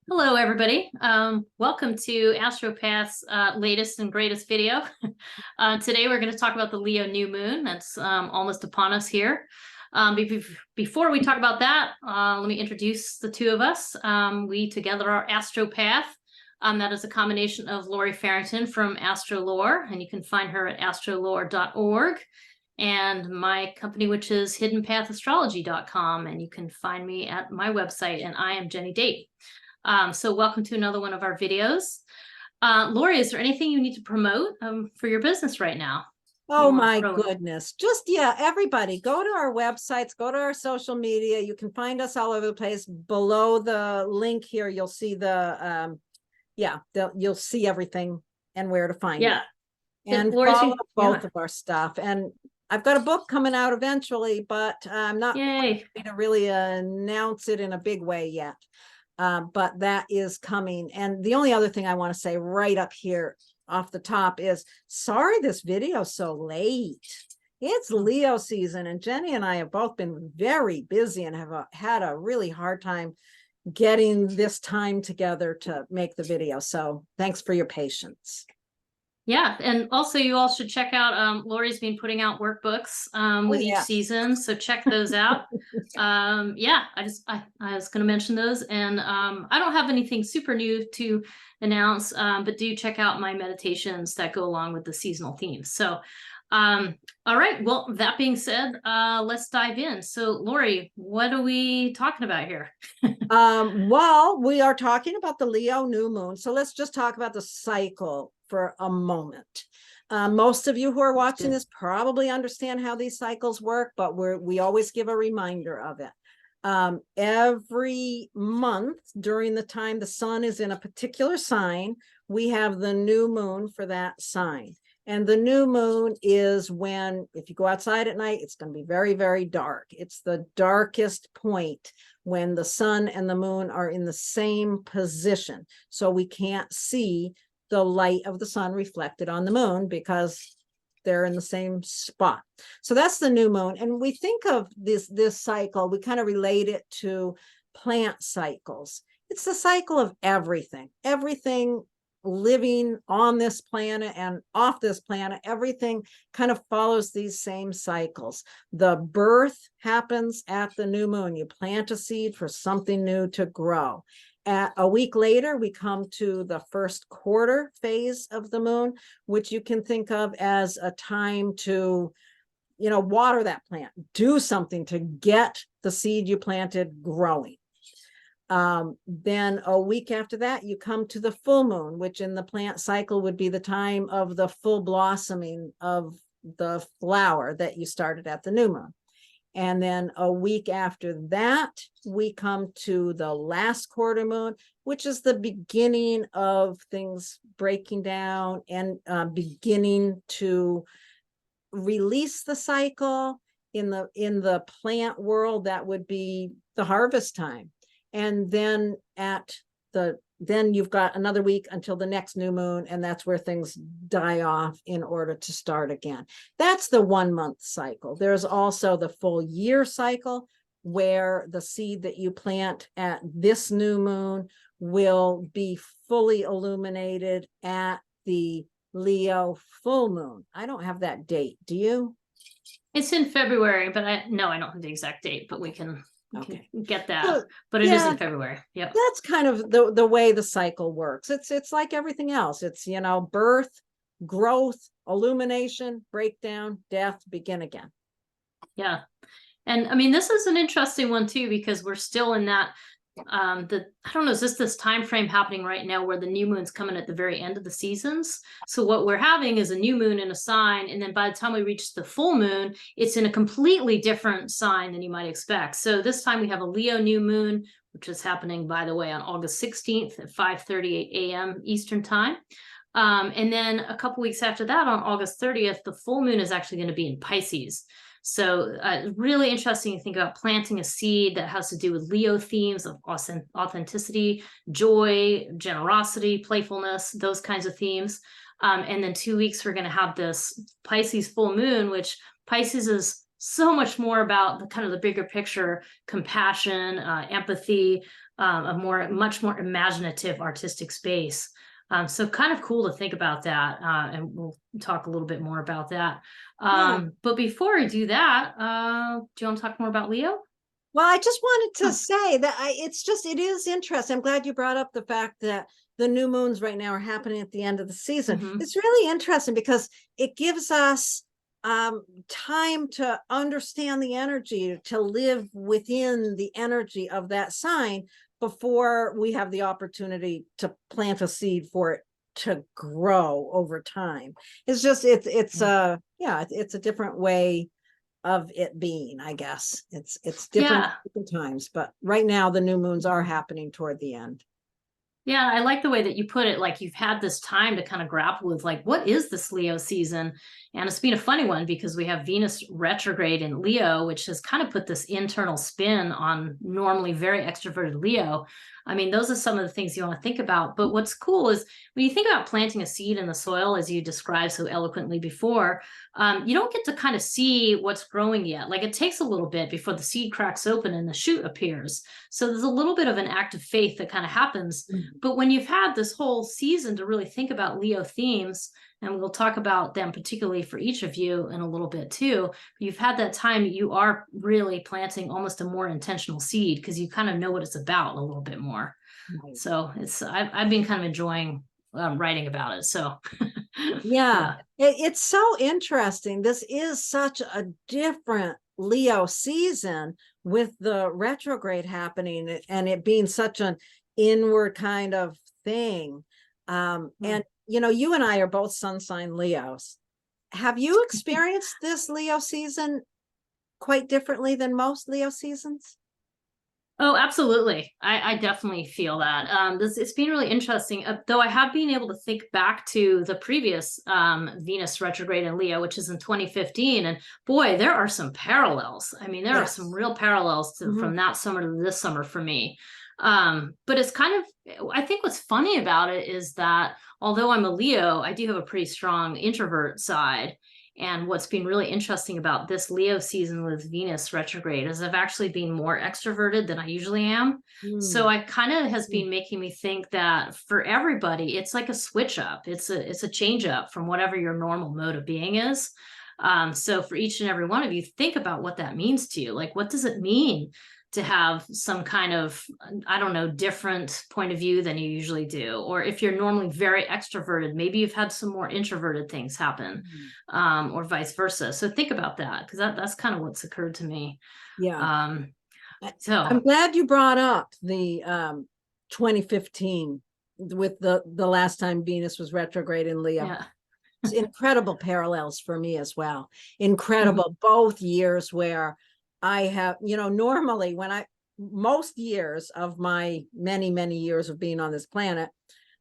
Hello, everybody. Welcome to Astropath's latest and greatest video. Today, we're going to talk about the Leo new moon that's almost upon us here. Before we talk about that, let me introduce the two of us. We together are Astropath. That is a combination of Laurie Farrington from Astrolore, and you can find her at astrolore.org. And my company, which is hiddenpathastrology.com, and you can find me at my website, and I am Jennie Date. So welcome to another one of our videos. Laurie, is there anything you need to promote for your business right now? Oh my goodness. Everybody go to our websites, go to our social media. You can find us all over the place. Below the link here, you'll see you'll see everything and where to find it. And follow both of our stuff. And I've got a book coming out eventually, but I'm not ready to really announce it in a big way yet. But that is coming. And the only other thing I want to say right up here off the top is, sorry this video is so late. It's Leo season, and Jennie and I have both been very busy and have had a really hard time getting this time together to make the video. So thanks for your patience. Yeah, and also you all should check out Laurie's been putting out workbooks with each season, so check those out. I was going to mention those, and I don't have anything super new to announce, but do check out my meditations that go along with the seasonal themes. So all right, well, that being said, let's dive in. So Laurie, what are we talking about here? Well, we are talking about the Leo new moon, so let's just talk about the cycle for a moment. Most of you who are watching this probably understand how these cycles work, but we always give a reminder of it. Every month during the time the sun is in a particular sign, we have the new moon for that sign. And the new moon is when, if you go outside at night, it's going to be very, very dark. It's the darkest point when the sun and the moon are in the same position. So we can't see the light of the sun reflected on the moon because they're in the same spot. So that's the new moon. And we think of this cycle, we kind of relate it to plant cycles. It's the cycle of everything living on this planet and off this planet. Everything kind of follows these same cycles. The birth happens at the new moon. You plant a seed for something new to grow. A week later, we come to the first quarter phase of the moon, which you can think of as a time to, water that plant, do something to get the seed you planted growing. Then a week after that, you come to the full moon, which in the plant cycle would be the time of the full blossoming of the flower that you started at the new moon. And then a week after that, we come to the last quarter moon, which is the beginning of things breaking down and beginning to release the cycle. In the plant world, that would be the harvest time. And then then you've got another week until the next new moon, and that's where things die off in order to start again. That's the 1 month cycle. There's also the full year cycle, where the seed that you plant at this new moon will be fully illuminated at the Leo full moon. I don't have that date. Do you? It's in February, but I don't have the exact date, but we can get that, but it is in February. Yeah, that's kind of the way the cycle works. It's like everything else. It's birth, growth, illumination, breakdown, death, begin again. Yeah, and I mean, this is an interesting one too, because we're still in that I don't know, is this time frame happening right now where the new moon's coming at the very end of the seasons? So what we're having is a new moon in a sign, and then by the time we reach the full moon, it's in a completely different sign than you might expect. So this time we have a Leo new moon, which is happening, by the way, on August 16th at 5:38 a.m. Eastern time. And then a couple weeks after that, on August 30th, the full moon is actually going to be in Pisces. So really interesting to think about planting a seed that has to do with Leo themes of authenticity, joy, generosity, playfulness, those kinds of themes. And then 2 weeks, we're going to have this Pisces full moon, which Pisces is so much more about the kind of the bigger picture, compassion, empathy, much more imaginative artistic space. So kind of cool to think about that. And we'll talk a little bit more about that. But before we do that, do you want to talk more about Leo? Well, I just wanted to say that it is interesting. I'm glad you brought up the fact that the new moons right now are happening at the end of the season. It's really interesting because it gives us time to understand the energy, to live within the energy of that sign before we have the opportunity to plant a seed for it to grow over time. It's just, it's a different way of it being, I guess. It's different times, but right now the new moons are happening toward the end. Yeah, I like the way that you put it. Like, you've had this time to kind of grapple with, like, what is this Leo season? And it's been a funny one because we have Venus retrograde in Leo, which has kind of put this internal spin on normally very extroverted Leo. I mean, those are some of the things you want to think about. But what's cool is when you think about planting a seed in the soil, as you described so eloquently before, you don't get to kind of see what's growing yet. Like, it takes a little bit before the seed cracks open and the shoot appears. So there's a little bit of an act of faith that kind of happens. But when you've had this whole season to really think about Leo themes, and we'll talk about them particularly for each of you in a little bit too, you've had that time, you are really planting almost a more intentional seed because you kind of know what it's about a little bit more. Right. So I've been kind of enjoying writing about it. So yeah, it's so interesting. This is such a different Leo season with the retrograde happening and it being such an inward kind of thing. And you and I are both sun sign Leos. Have you experienced this Leo season quite differently than most Leo seasons? Oh, absolutely. I definitely feel that. It's been really interesting, though I have been able to think back to the previous Venus retrograde in Leo, which is in 2015. And boy, there are some parallels. I mean, there are some real parallels from that summer to this summer for me. But it's kind of, I think what's funny about it is that although I'm a Leo, I do have a pretty strong introvert side. And what's been really interesting about this Leo season with Venus retrograde is I've actually been more extroverted than I usually am. So I kind of has been making me think that for everybody, it's like a switch up. It's a change up from whatever your normal mode of being is. So for each and every one of you, think about what that means to you. Like, what does it mean to have some kind of, I don't know, different point of view than you usually do? Or if you're normally very extroverted, maybe you've had some more introverted things happen, or vice versa. So think about that, because that's kind of what's occurred to me. Yeah. So I'm glad you brought up the 2015 with the last time Venus was retrograde in Leo. Yeah. It's incredible parallels for me as well. Incredible, both years where I have, normally most years of my many years of being on this planet,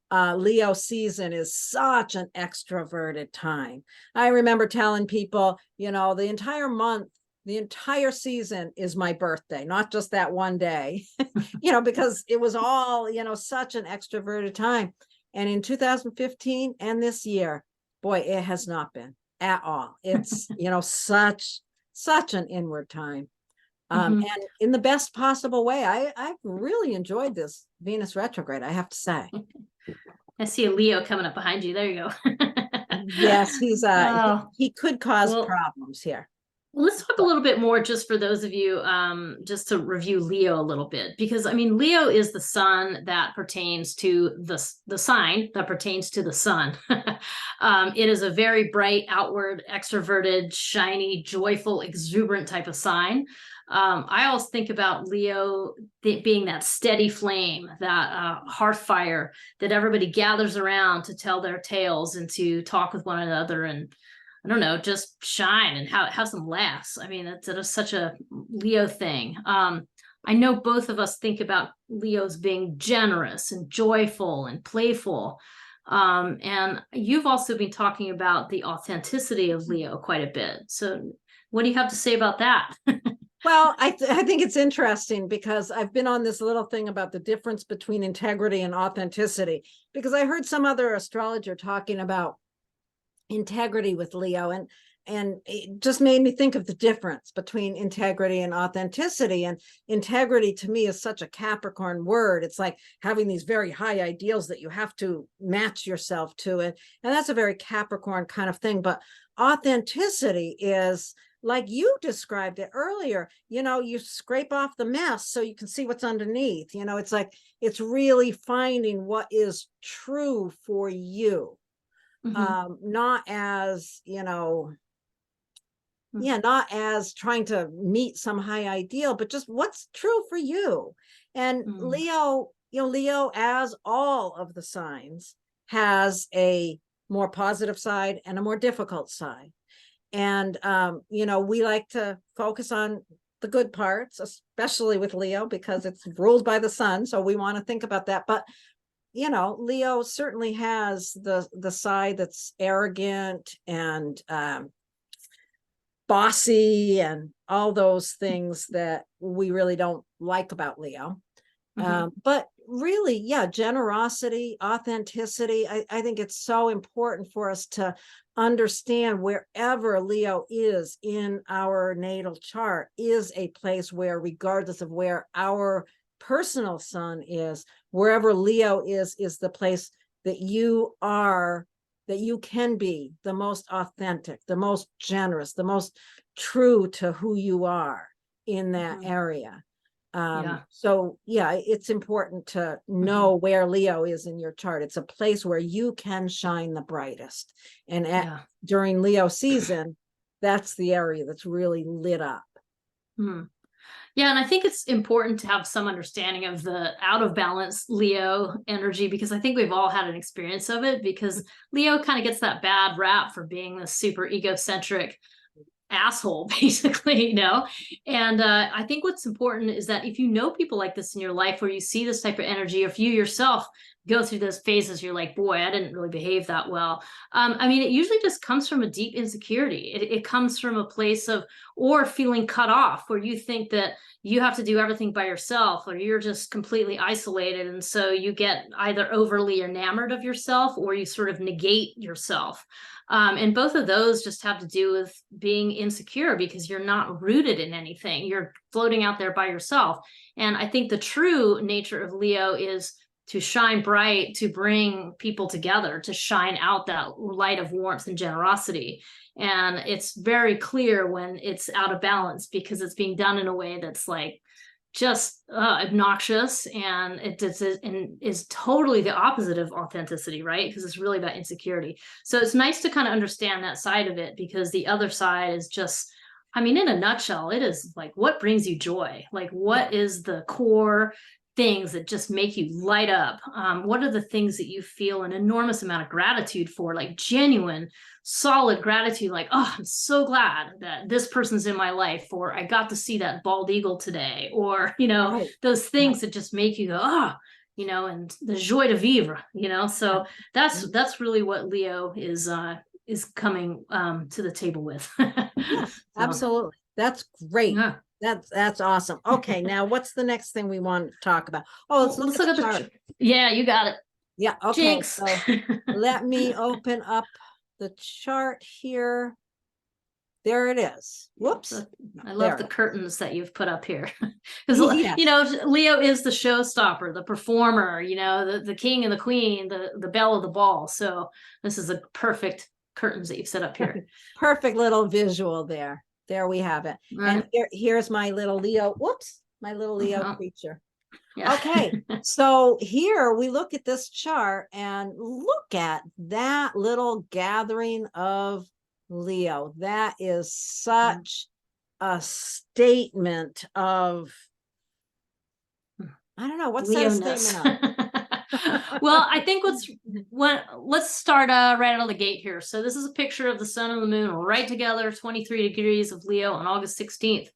Leo season is such an extroverted time. I remember telling people, the entire month, the entire season is my birthday, not just that one day, because it was all, such an extroverted time. And in 2015 and this year, boy, it has not been at all. It's, such an inward time. And in the best possible way. I've really enjoyed this Venus retrograde, I have to say. I see a Leo coming up behind you. There you go. Yes, he could cause problems here. Let's talk a little bit more just for those of you, just to review Leo a little bit, because I mean, Leo is the sun that pertains to the sign that pertains to the sun. It is a very bright, outward, extroverted, shiny, joyful, exuberant type of sign. I always think about Leo being that steady flame, that hearth fire that everybody gathers around to tell their tales and to talk with one another and, I don't know, just shine and have some laughs. I mean, that's such a Leo thing. I know both of us think about Leos being generous and joyful and playful. And you've also been talking about the authenticity of Leo quite a bit. So what do you have to say about that? Well, I think it's interesting because I've been on this little thing about the difference between integrity and authenticity, because I heard some other astrologer talking about integrity with Leo. And and it just made me think of the difference between integrity and authenticity. And integrity to me is such a Capricorn word. It's like having these very high ideals that you have to match yourself to it. And that's a very Capricorn kind of thing. But authenticity is, like you described it earlier, you scrape off the mess so you can see what's underneath. It's like, it's really finding what is true for you. Not as, not as trying to meet some high ideal, but just what's true for you. And Leo, Leo, as all of the signs, has a more positive side and a more difficult side. And, we like to focus on the good parts, especially with Leo, because it's ruled by the sun. So we want to think about that. But, Leo certainly has the side that's arrogant and bossy and all those things that we really don't like about Leo. But really, generosity, authenticity. I think it's so important for us to understand wherever Leo is in our natal chart is a place where, regardless of where our personal sun is, wherever Leo is the place that you are, that you can be the most authentic, the most generous, the most true to who you are in that area. So it's important to know where Leo is in your chart. It's a place where you can shine the brightest. And during Leo season, that's the area that's really lit up. Yeah, and I think it's important to have some understanding of the out of balance Leo energy, because I think we've all had an experience of it, because Leo kind of gets that bad rap for being this super egocentric asshole, basically, and I think what's important is that if you know people like this in your life, where you see this type of energy, or if you yourself go through those phases, you're like, boy, I didn't really behave that well. It usually just comes from a deep insecurity. It comes from a place of, or feeling cut off, where you think that you have to do everything by yourself, or you're just completely isolated. And so you get either overly enamored of yourself, or you sort of negate yourself. And both of those just have to do with being insecure, because you're not rooted in anything. You're floating out there by yourself. And I think the true nature of Leo is to shine bright, to bring people together, to shine out that light of warmth and generosity. And it's very clear when it's out of balance, because it's being done in a way that's like just obnoxious, and it is totally the opposite of authenticity, right? Because it's really about insecurity. So it's nice to kind of understand that side of it, because the other side is just, in a nutshell, it is like, what brings you joy? Like, what is the core things that just make you light up? What are the things that you feel an enormous amount of gratitude for, like genuine, solid gratitude, like, oh, I'm so glad that this person's in my life, or I got to see that bald eagle today, or, those things that just make you go, oh, and the joie de vivre, so that's really what Leo is coming to the table with. Absolutely. That's great. That's awesome. Okay, now what's the next thing we want to talk about? Oh, let's look at the chart. Yeah, you got it. Yeah, okay. Jinx. So let me open up the chart here. There it is. Whoops. I love the curtains that you've put up here. Because, Leo is the showstopper, the performer, the king and the queen, the belle of the ball. So this is a perfect curtains that you've set up here. Perfect little visual there. There we have it. Right. And here's my little Leo. Whoops. My little Leo creature. Yeah. Okay. So here we look at this chart and look at that little gathering of Leo. That is such a statement of, I don't know, what's that a statement of? Well, I think let's start right out of the gate here. So this is a picture of the sun and the moon right together, 23 degrees of Leo on August 16th.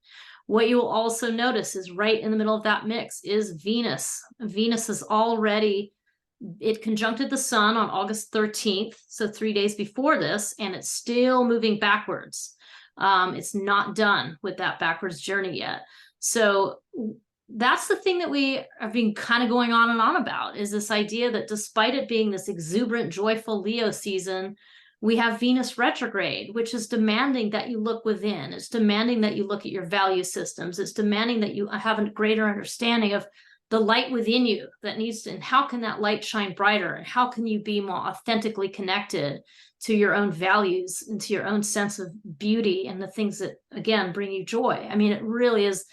What you will also notice is right in the middle of that mix is Venus. Venus is already, it conjuncted the sun on August 13th, so 3 days before this, and it's still moving backwards. It's not done with that backwards journey yet. So that's the thing that we have been kind of going on and on about, is this idea that despite it being this exuberant, joyful Leo season, We have Venus retrograde, which is demanding that you look within. It's demanding that you look at your value systems. It's demanding that you have a greater understanding of the light within you that needs to, and how can that light shine brighter? And how can you be more authentically connected to your own values and to your own sense of beauty and the things that, again, bring you joy? I mean, it really is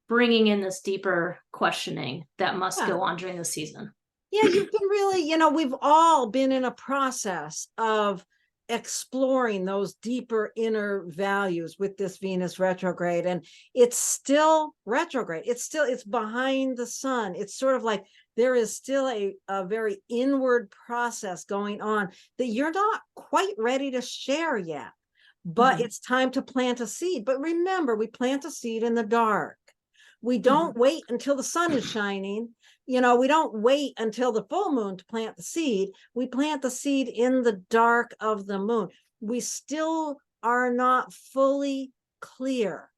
bringing in this deeper questioning that must go on during the season. Yeah, you can really, we've all been in a process of exploring those deeper inner values with this Venus retrograde, and it's still retrograde. It's behind the sun. It's sort of like there is still a very inward process going on that you're not quite ready to share yet, but it's time to plant a seed. But remember, we plant a seed in the dark. We don't wait until the sun is shining. We don't wait until the full moon to plant the seed. We plant the seed in the dark of the moon. We still are not fully clear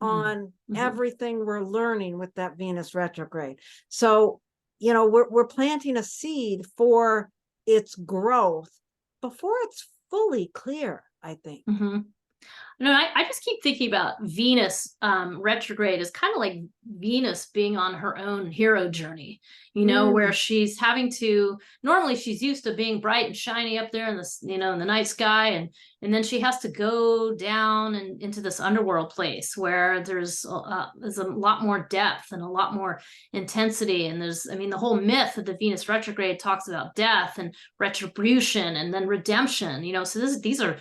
on everything we're learning with that Venus retrograde. So, we're planting a seed for its growth before it's fully clear, I think. No, I just keep thinking about Venus retrograde as kind of like Venus being on her own hero journey, where she's having to, normally she's used to being bright and shiny up there in the, in the night sky. And then she has to go down and into this underworld place where there's a lot more depth and a lot more intensity. And the whole myth of the Venus retrograde talks about death and retribution and then redemption, so these are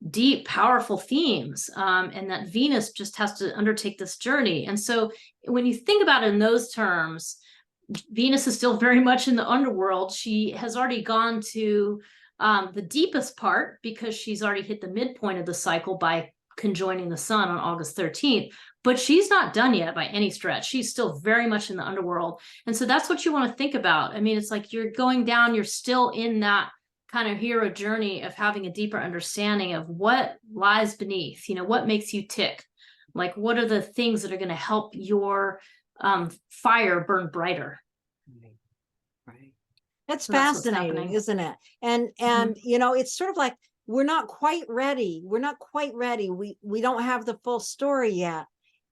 deep, powerful themes, and that Venus just has to undertake this journey. And so when you think about it in those terms, Venus is still very much in the underworld. She has already gone to the deepest part because she's already hit the midpoint of the cycle by conjoining the sun on August 13th, but she's not done yet by any stretch. She's still very much in the underworld. And so that's what you want to think about. I mean, it's like you're going down, you're still in that kind of hero journey of having a deeper understanding of what lies beneath, what makes you tick, like what are the things that are going to help your fire burn brighter. Right. That's fascinating, isn't it? And it's sort of like we're not quite ready. We don't have the full story yet.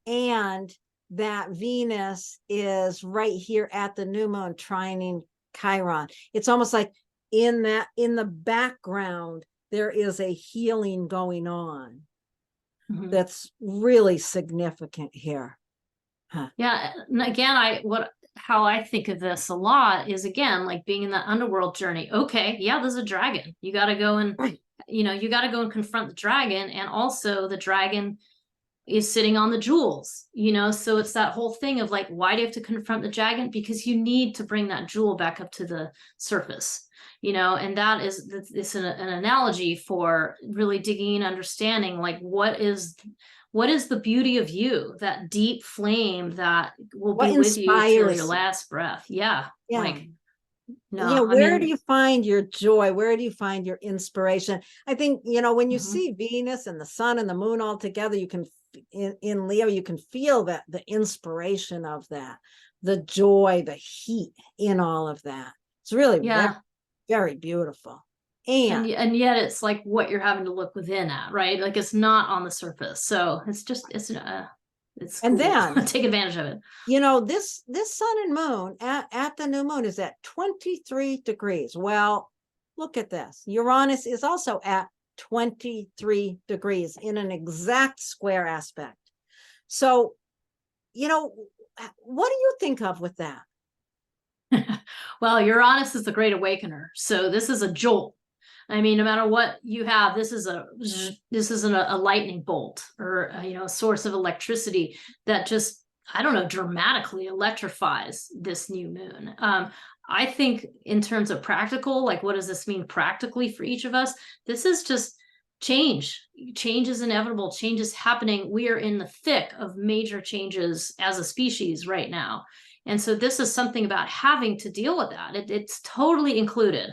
And that Venus is right here at the new moon trining Chiron. It's almost like in the background, there is a healing going on that's really significant here. Yeah. And again, how I think of this a lot is, again, like being in that underworld journey. Okay. Yeah, there's a dragon. You got to go and, you got to go and confront the dragon. And also the dragon is sitting on the jewels, so it's that whole thing of like, why do you have to confront the dragon? Because you need to bring that jewel back up to the surface. And it's an analogy for really digging and understanding, like, what is the beauty of you, that deep flame that will be with you till your last breath. Yeah. Like, no, where do you find your joy? Where do you find your inspiration? I think, when you see Venus and the sun and the moon all together, you can, in Leo, you can feel that the inspiration of that, the joy, the heat in all of that. It's really very, very beautiful. And yet it's like what you're having to look within at, right? Like it's not on the surface. So it's and cool. then take advantage of it. This sun and moon at the new moon is at 23 degrees. Well, look at this. Uranus is also at 23 degrees in an exact square aspect. So, what do you think of with that? Well, Uranus is the great awakener. So this is a jolt. I mean, no matter what you have, this isn't a lightning bolt or a source of electricity that just, I don't know, dramatically electrifies this new moon. I think in terms of practical, like what does this mean practically for each of us? This is just change. Change is inevitable. Change is happening. We are in the thick of major changes as a species right now. And so this is something about having to deal with that. It's totally included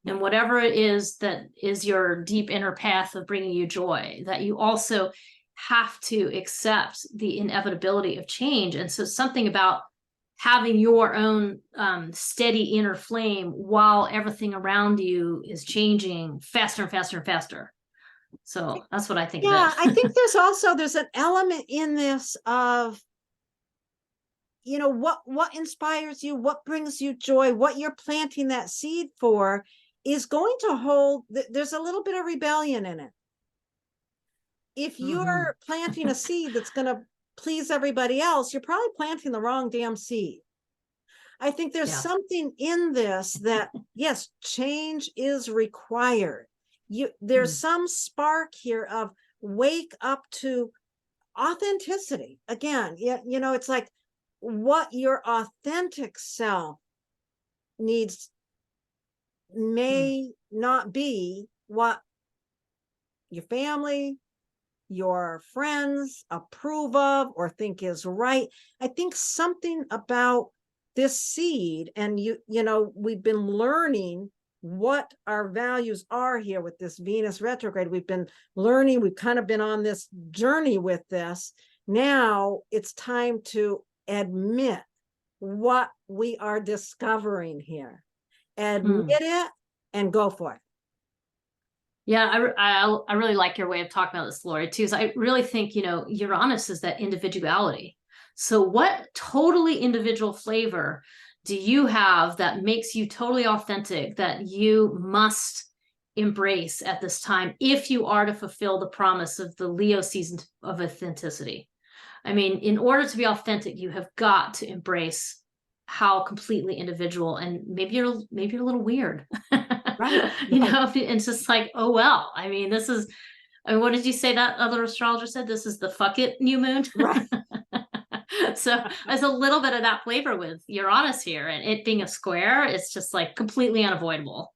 in whatever it is that is your deep inner path of bringing you joy, that you also have to accept the inevitability of change. And so something about having your own steady inner flame while everything around you is changing faster and faster and faster. So that's what I think. Yeah, of it. I think there's an element in this of, you know, what inspires you, what brings you joy, what you're planting that seed for is going to hold, there's a little bit of rebellion in it. If you're planting a seed that's going to please everybody else, you're probably planting the wrong damn seed. I think there's something in this that, yes, change is required. There's some spark here of wake up to authenticity. Again, you know, it's like what your authentic self needs may not be what your family, your friends approve of or think is right. I think something about this seed, and you know, we've been learning what our values are here with this Venus retrograde. We've been learning, we've kind of been on this journey with this. Now it's time to admit what we are discovering here. Admit it and go for it. Yeah, I really like your way of talking about this, Laurie, too. So I really think, you know, Uranus is that individuality. So what totally individual flavor do you have that makes you totally authentic, that you must embrace at this time if you are to fulfill the promise of the Leo season of authenticity? I mean, in order to be authentic, you have got to embrace how completely individual, and maybe you're a little weird. Right. You know, it's just like, oh, well, I mean, this is, I mean, what did you say that other astrologer said? This is the fuck it new moon. Right. So there's a little bit of that flavor with Uranus here, and it being a square, it's just like completely unavoidable.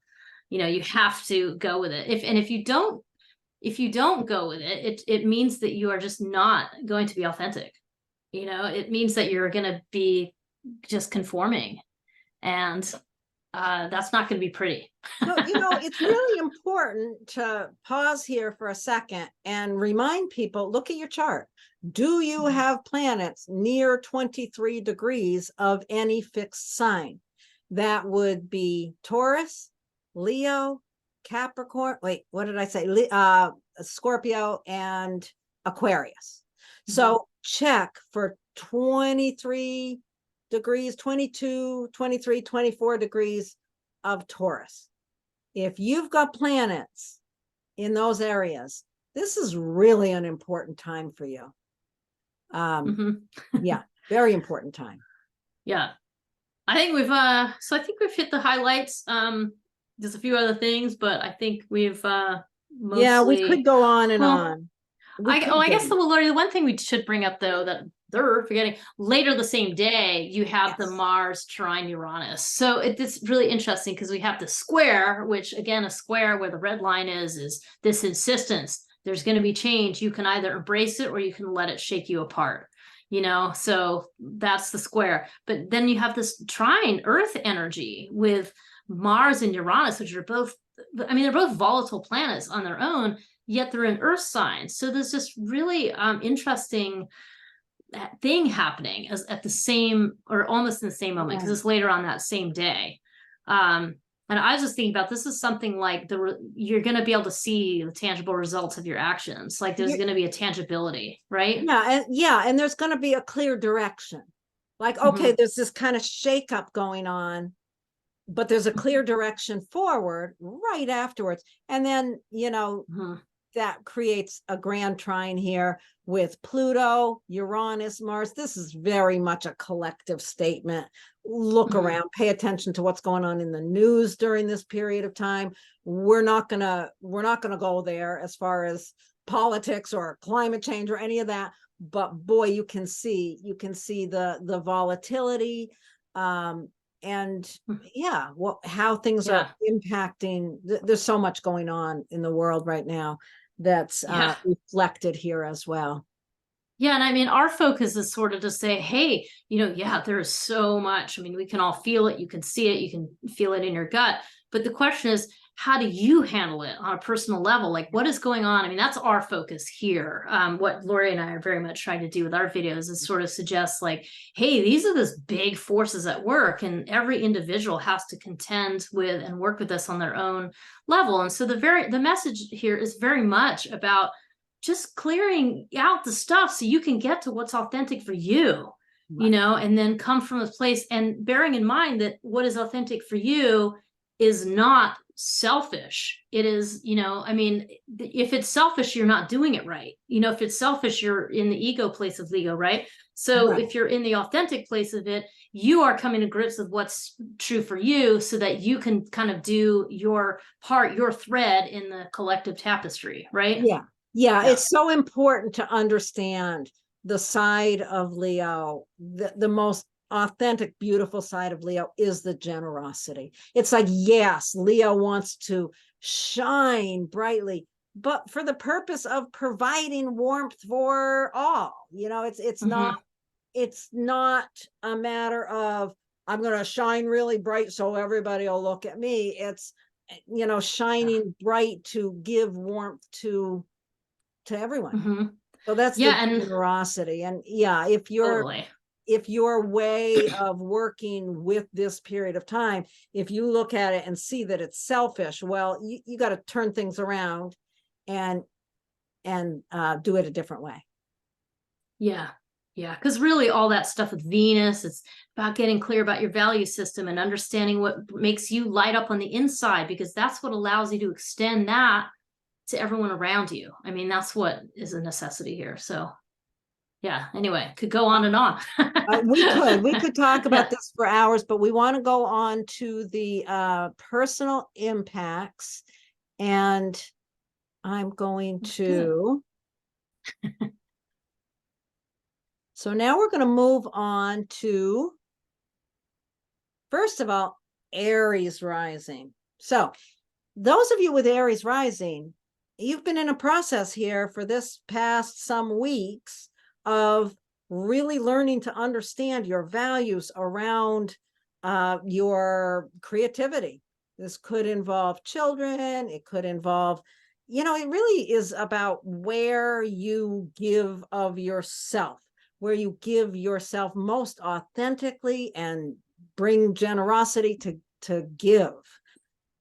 You know, you have to go with it. If you don't go with it, it means that you are just not going to be authentic. You know, it means that you're going to be just conforming, and that's not going to be pretty. No, you know, it's really important to pause here for a second and remind people, look at your chart. Do you have planets near 23 degrees of any fixed sign? That would be Taurus, Leo, Capricorn. Wait, what did I say? Scorpio and Aquarius. So check for 23 degrees, 22, 23, 24 degrees of Taurus. If you've got planets in those areas, this is really an important time for you. Yeah, very important time. Yeah. I think we've hit the highlights. There's a few other things, but I think we've mostly... Yeah, we could go on and on. I guess the one thing we should bring up, though, that they're forgetting, later the same day you have the Mars trine Uranus. So it's really interesting because we have the square, which again, a square where the red line is this insistence. There's going to be change. You can either embrace it or you can let it shake you apart. You know, so that's the square. But then you have this trine Earth energy with Mars and Uranus, which are both, I mean, they're both volatile planets on their own, yet they're in Earth signs. So there's this really interesting thing happening at the same, or almost in the same moment, because it's later on that same day. And I was just thinking about, this is something like you're going to be able to see the tangible results of your actions. Like there's going to be a tangibility, right? Yeah. And there's going to be a clear direction. Like, okay, there's this kind of shakeup going on, but there's a clear direction forward right afterwards. And then, you know, that creates a grand trine here with Pluto, Uranus, Mars. This is very much a collective statement. Look around, pay attention to what's going on in the news during this period of time. We're not gonna go there as far as politics or climate change or any of that. But boy, you can see the volatility, and how things are impacting. There's so much going on in the world right now that's reflected here as well. Yeah, and I mean, our focus is sort of to say, hey, you know, there's so much. I mean, we can all feel it. You can see it. You can feel it in your gut. But the question is, how do you handle it on a personal level? Like, what is going on? I mean, that's our focus here. What Laurie and I are very much trying to do with our videos is sort of suggest like, hey, these are those big forces at work, and every individual has to contend with and work with this on their own level. And so the message here is very much about just clearing out the stuff so you can get to what's authentic for you, you know, and then come from a place and bearing in mind that what is authentic for you is not selfish. It is, you know, I mean, if it's selfish, you're not doing it right. You know, if it's selfish, you're in the ego place of ego, right? So if you're in the authentic place of it, you are coming to grips with what's true for you so that you can kind of do your part, your thread in the collective tapestry, right? Yeah, it's so important to understand the side of Leo. The most authentic, beautiful side of Leo is the generosity. It's like, yes, Leo wants to shine brightly, but for the purpose of providing warmth for all. You know, it's not a matter of I'm going to shine really bright so everybody will look at me. It's, you know, shining bright to give warmth to everyone. So that's the generosity. And if your way of working with this period of time, if you look at it and see that it's selfish, well, you got to turn things around and do it a different way. Yeah. Because really all that stuff with Venus, it's about getting clear about your value system and understanding what makes you light up on the inside, because that's what allows you to extend that to everyone around you. I mean, that's what is a necessity here. So yeah, anyway, could go on and on. We could talk about this for hours, but we want to go on to the personal impacts, and I'm going to so now we're going to move on to, first of all, Aries rising. So those of you with Aries rising, you've been in a process here for this past some weeks of really learning to understand your values around your creativity. This could involve children. It could involve, you know, it really is about where you give of yourself, where you give yourself most authentically and bring generosity to give.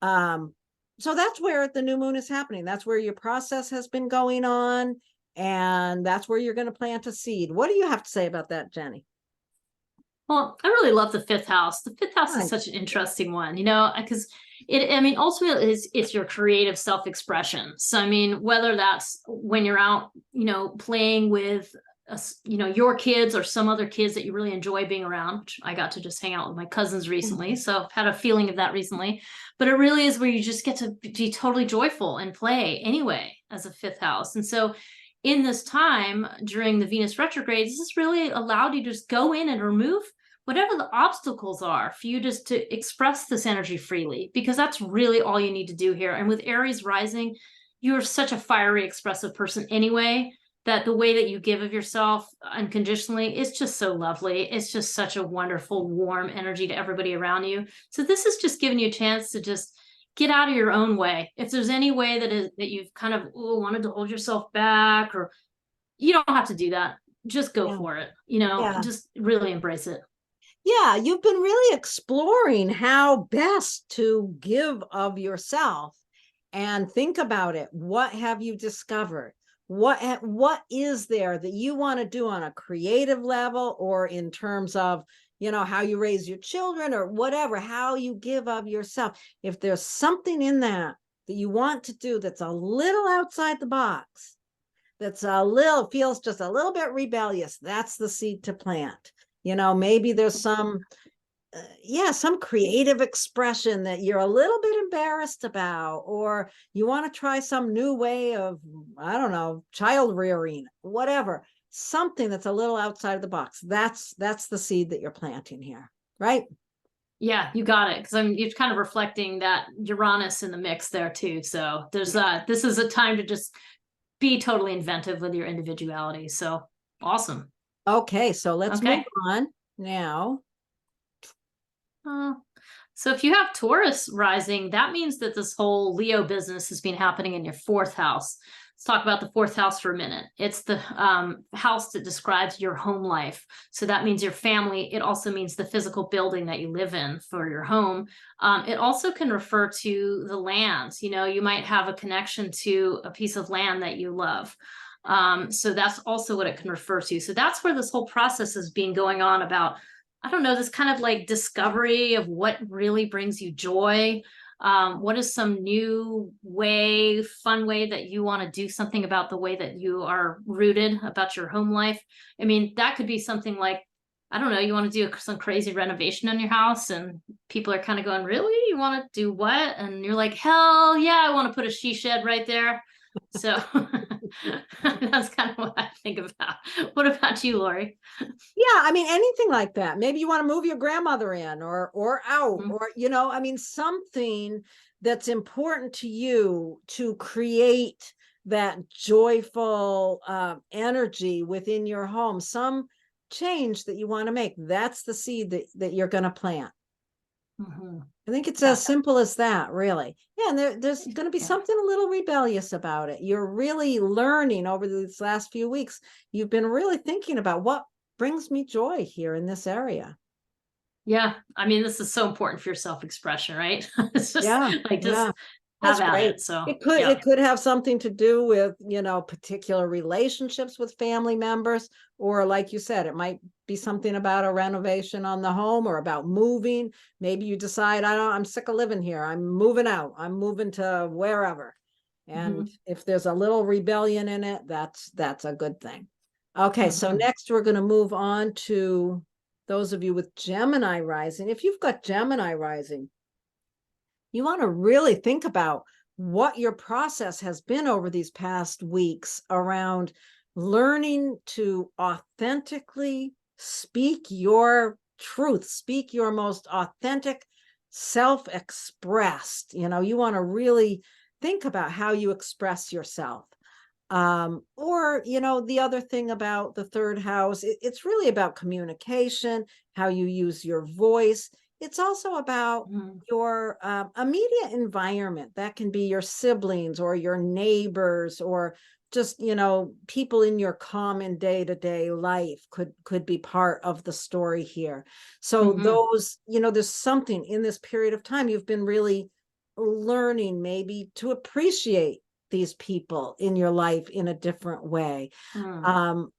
So that's where the new moon is happening. That's where your process has been going on. And that's where you're going to plant a seed. What do you have to say about that, Jennie? Well, I really love the fifth house. The fifth house is such an interesting one, you know, because ultimately it's your creative self-expression. So, I mean, whether that's when you're out, you know, playing with, you know, your kids or some other kids that you really enjoy being around, which I got to just hang out with my cousins recently. So I've had a feeling of that recently, but it really is where you just get to be totally joyful and play anyway as a fifth house. And so in this time during the Venus retrograde, this has really allowed you to just go in and remove whatever the obstacles are for you just to express this energy freely, because that's really all you need to do here. And with Aries rising, you're such a fiery, expressive person anyway, that the way that you give of yourself unconditionally is just so lovely. It's just such a wonderful, warm energy to everybody around you. So this is just giving you a chance to just get out of your own way. If there's any way that you've kind of wanted to hold yourself back, or you don't have to do that. Just go for it. You know, just really embrace it. Yeah, you've been really exploring how best to give of yourself, and think about it. What have you discovered? What is there that you want to do on a creative level, or in terms of, you know, how you raise your children or whatever, how you give of yourself? If there's something in that you want to do that's a little outside the box, that's feels just a little bit rebellious, that's the seed to plant. You know, maybe there's some creative expression that you're a little bit embarrassed about, or you want to try some new way of, I don't know, child rearing, whatever, something that's a little outside of the box. That's the seed that you're planting here, right? Yeah, you got it. Because you're kind of reflecting that Uranus in the mix there too. So there's this is a time to just be totally inventive with your individuality. So awesome. Okay, so let's move on now. So if you have Taurus rising, that means that this whole Leo business has been happening in your fourth house. Let's talk about the fourth house for a minute. It's the house that describes your home life. So that means your family. It also means the physical building that you live in for your home. It also can refer to the lands. You know, you might have a connection to a piece of land that you love. So that's also what it can refer to. So that's where this whole process has been going on about, I don't know, this kind of like discovery of what really brings you joy. What is some new way, fun way that you want to do something about the way that you are rooted about your home life? I mean, that could be something like, I don't know, you want to do some crazy renovation on your house and people are kind of going, really? You want to do what? And you're like, hell yeah, I want to put a she shed right there. So that's kind of what I think about. What about you, Laurie? Yeah, I mean, anything like that. Maybe you want to move your grandmother in or out, Mhm. or, you know, I mean, something that's important to you to create that joyful energy within your home, some change that you want to make. That's the seed that you're going to plant. Mhm. I think it's Yeah. as simple as that, really. Yeah, and there's going to be Yeah. something a little rebellious about it. You're really learning over these last few weeks. You've been really thinking about what brings me joy here in this area. Yeah. I mean, this is so important for your self-expression, right? It's just Yeah, like, just yeah. That's have at great. it. So, It could yeah. it could have something to do with, you know, particular relationships with family members, or like you said, it might be something about a renovation on the home or about moving. Maybe you decide, I'm sick of living here. I'm moving out. I'm moving to wherever. And Mhm. if there's a little rebellion in it, that's a good thing. Okay, so Mhm. next we're going to move on to those of you with Gemini rising. If you've got Gemini rising, you want to really think about what your process has been over these past weeks around learning to authentically speak your truth, speak your most authentic self-expressed. You know, you want to really think about how you express yourself. Or, you know, the other thing about the third house, it's really about communication, how you use your voice. It's also about Mhm. your immediate environment. That can be your siblings or your neighbors, or just, you know, people in your common day-to-day life could be part of the story here. So Mhm. those, you know, there's something in this period of time you've been really learning maybe to appreciate these people in your life in a different way, Mhm. um,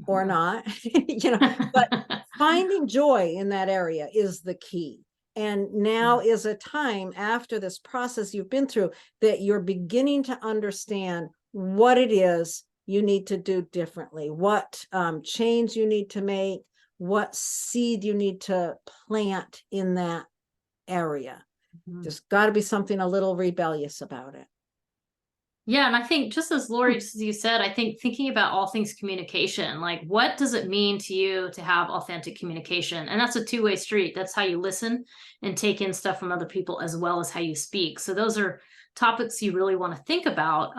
or Mhm. not, you know, but finding joy in that area is the key. And now Yeah. is a time after this process you've been through that you're beginning to understand what it is you need to do differently, what change you need to make, what seed you need to plant in that area. Mhm. There's got to be something a little rebellious about it. Yeah, and I think just as Lori, just as you said, I think thinking about all things communication, like what does it mean to you to have authentic communication? And that's a two-way street. That's how you listen and take in stuff from other people as well as how you speak. So those are topics you really want to think about.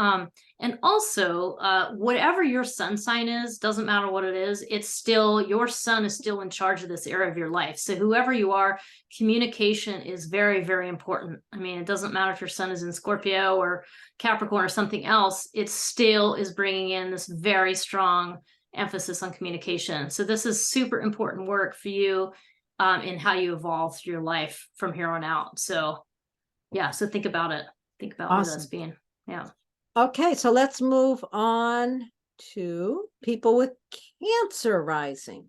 And also, whatever your sun sign is, doesn't matter what it is, it's still, your sun is still in charge of this area of your life. So whoever you are, communication is very, very important. I mean, it doesn't matter if your sun is in Scorpio or Capricorn or something else, it still is bringing in this very strong emphasis on communication. So this is super important work for you in how you evolve through your life from here on out. So yeah, so think about it. Think about where that's Awesome. being. Yeah. Okay, so let's move on to people with Cancer rising.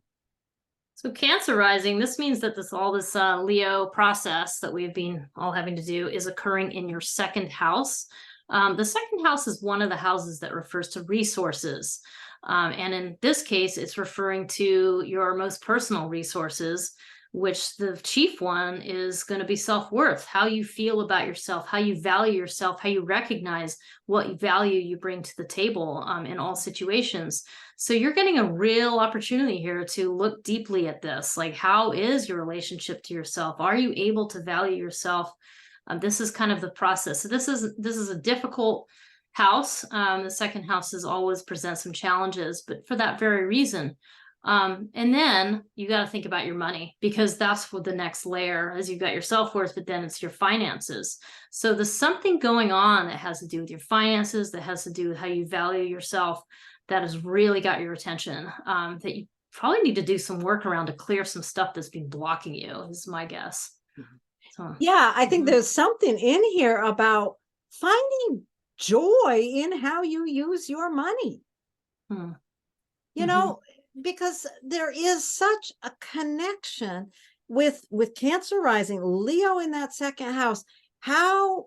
So Cancer rising, this means that this Leo process that we've been all having to do is occurring in your second house. The second house is one of the houses that refers to resources. And in this case, it's referring to your most personal resources, which the chief one is going to be self-worth, how you feel about yourself, how you value yourself, how you recognize what value you bring to the table in all situations. So you're getting a real opportunity here to look deeply at this. Like, how is your relationship to yourself? Are you able to value yourself? This is kind of the process. So this is a difficult house. The second house is always present some challenges, but for that very reason, And then you got to think about your money, because that's what the next layer is. You've got your self-worth, but then it's your finances. So there's something going on that has to do with your finances, that has to do with how you value yourself, that has really got your attention, that you probably need to do some work around to clear some stuff that's been blocking you, is my guess. So, Yeah, I think there's something in here about finding joy in how you use your money. You know, because there is such a connection with Cancer rising, Leo in that second house, how,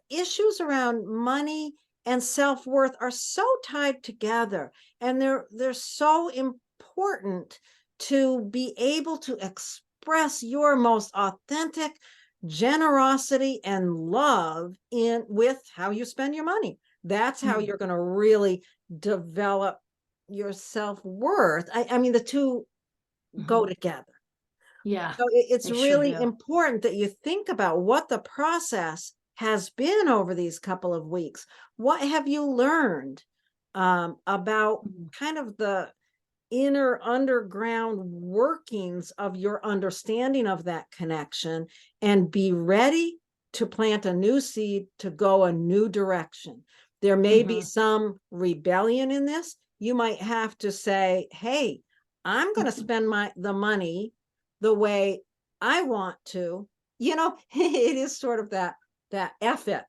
issues around money and self-worth are so tied together, and they're so important to be able to express your most authentic generosity and love in with how you spend your money. That's how you're going to really develop your self-worth. I mean, the two go together. yeah, So it's they sure really do. important that you think about what the process has been over these couple of weeks. What have you learned about kind of the inner underground workings of your understanding of that connection, and be ready to plant a new seed to go a new direction. There may be some rebellion in this. You might have to say, hey, I'm going to spend the money the way I want to. It is sort of that F it.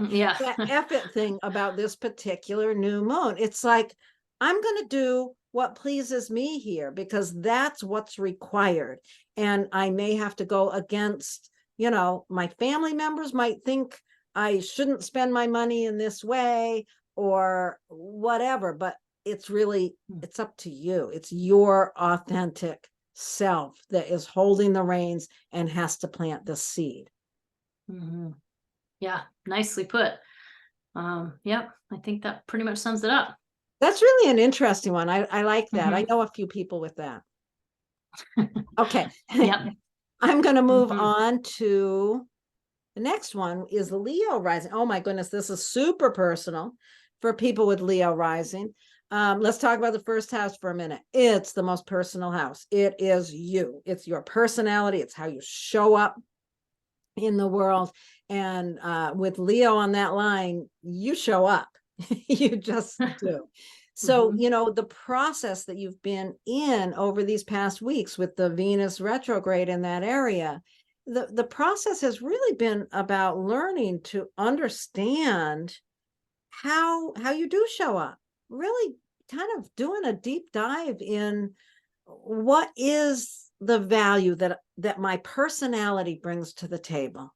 Yeah. That F it thing about this particular new moon. It's like, I'm going to do what pleases me here, because that's what's required. And I may have to go against, my family members might think I shouldn't spend my money in this way or whatever, but it's up to you. It's your authentic self that is holding the reins and has to plant the seed. Yeah, nicely put. Yep, I think that pretty much sums it up. That's really an interesting one. I like that. I know a few people with that. Okay. Yep. I'm going to move on to the next one is Leo rising. Oh my goodness, this is super personal for people with Leo rising. Let's talk about the first house for a minute. It's the most personal house. It is you. It's your personality. It's how you show up in the world. And with Leo on that line, you show up. You just do. So, the process that you've been in over these past weeks with the Venus retrograde in that area, the process has really been about learning to understand how you do show up, really kind of doing a deep dive in what is the value that my personality brings to the table.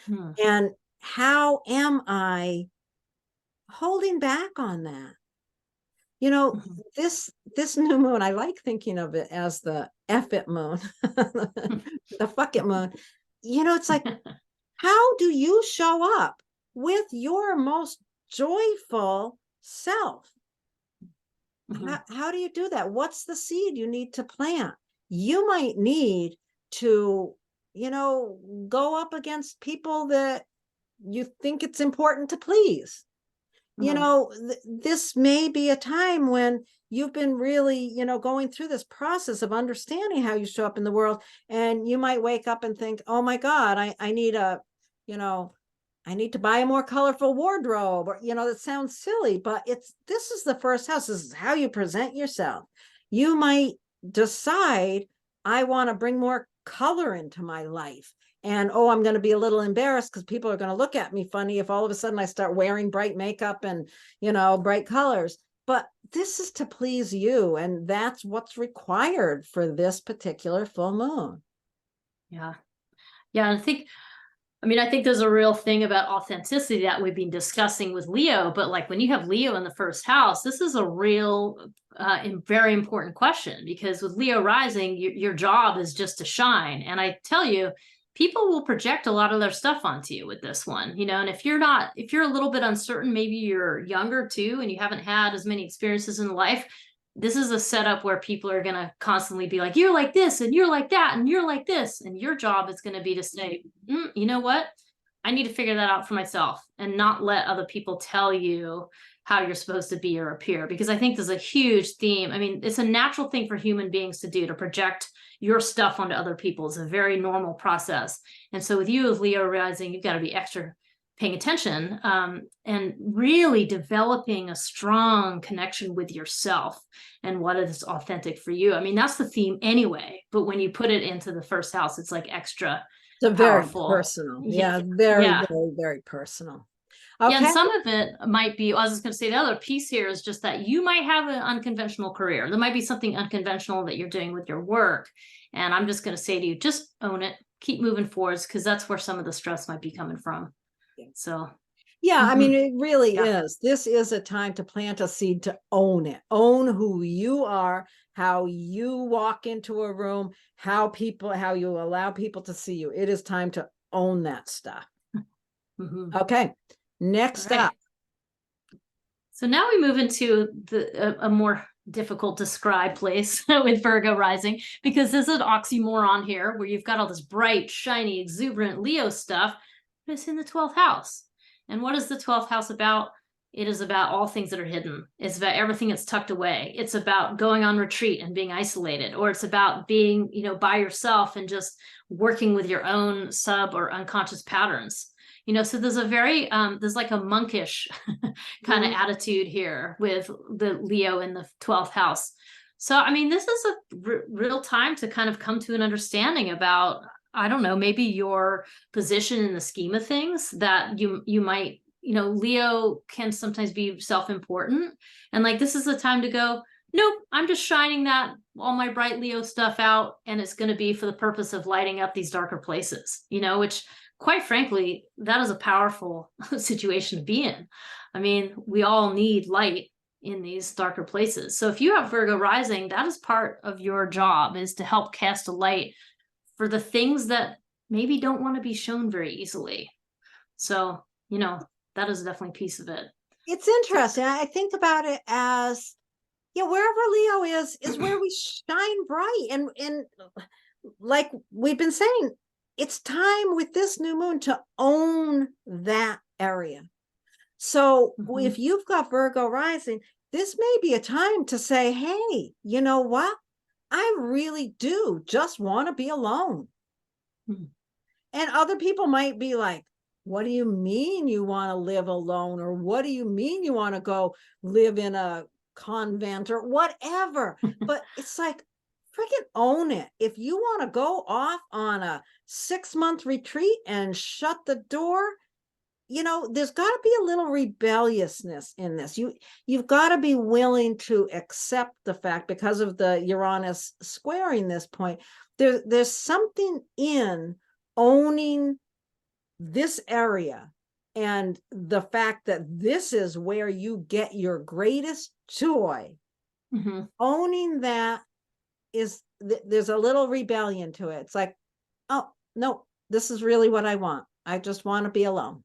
And how am I holding back on that? This new moon, I like thinking of it as the F it moon, the fuck it moon. It's like, how do you show up with your most joyful self? How do you do that? What's the seed you need to plant? You might need to, go up against people that you think it's important to please. This may be a time when you've been really, going through this process of understanding how you show up in the world. And you might wake up and think, oh my God, I need I need to buy a more colorful wardrobe, or, that sounds silly, but this is the first house. This is how you present yourself. You might decide, I want to bring more color into my life. And, I'm going to be a little embarrassed because people are going to look at me funny if all of a sudden I start wearing bright makeup and, bright colors. But this is to please you. And that's what's required for this particular full moon. Yeah. Yeah. I think there's a real thing about authenticity that we've been discussing with Leo, but like when you have Leo in the first house, this is a real very important question, because with Leo rising, your job is just to shine. And I tell you, people will project a lot of their stuff onto you with this one, and if you're a little bit uncertain, maybe you're younger too, and you haven't had as many experiences in life, this is a setup where people are going to constantly be like, you're like this, and you're like that, and you're like this. And your job is going to be to say, you know what? I need to figure that out for myself, and not let other people tell you how you're supposed to be or appear, because I think there's a huge theme. I mean, it's a natural thing for human beings to do, to project your stuff onto other people. It's a very normal process. And so with you as Leo rising, you've got to be extra paying attention, and really developing a strong connection with yourself and what is authentic for you. I mean, that's the theme anyway, but when you put it into the first house, it's like extra It's very powerful. personal. Yeah, very, yeah. very, very personal. Yeah, and Okay. some of it might be, I was just going to say, the other piece here is just that you might have an unconventional career. There might be something unconventional that you're doing with your work. And I'm just going to say to you, just own it, keep moving forwards, because that's where some of the stress might be coming from. So, yeah, I mean, mhm. it really Yeah. is. This is a time to plant a seed, to own it, own who you are, how you walk into a room, how you allow people to see you. It is time to own that stuff. Mhm. Okay. Next All right. up. So now we move into a more difficult to describe place with Virgo rising, because there's an oxymoron here where you've got all this bright, shiny, exuberant Leo stuff, but it's in the 12th house. And what is the 12th house about? It is about all things that are hidden. It's about everything that's tucked away. It's about going on retreat and being isolated, or it's about being, by yourself and just working with your own sub or unconscious patterns. So there's there's like a monkish kind of attitude here with the Leo in the 12th house. So, I mean, this is a real time to kind of come to an understanding about, I don't know, maybe your position in the scheme of things, that you might, Leo can sometimes be self-important. And like, this is the time to go, nope, I'm just shining all my bright Leo stuff out. And it's going to be for the purpose of lighting up these darker places, which, quite frankly, that is a powerful situation to be in. I mean, we all need light in these darker places. So if you have Virgo rising, that is part of your job, is to help cast a light for the things that maybe don't want to be shown very easily. So, that is definitely a piece of it. It's interesting. I think about it as, wherever Leo is where we shine bright. And like we've been saying, it's time with this new moon to own that area. So if you've got Virgo rising, this may be a time to say, hey, you know what? I really do just want to be alone. And other people might be like, what do you mean you want to live alone? Or what do you mean you want to go live in a convent or whatever? But it's like, freaking own it. If you want to go off on a 6-month retreat and shut the door, there's got to be a little rebelliousness in this. You've got to be willing to accept the fact, because of the Uranus squaring this point, there's something in owning this area, and the fact that this is where you get your greatest joy. Owning that is, there's a little rebellion to it. It's like, oh no, this is really what I want. I just want to be alone.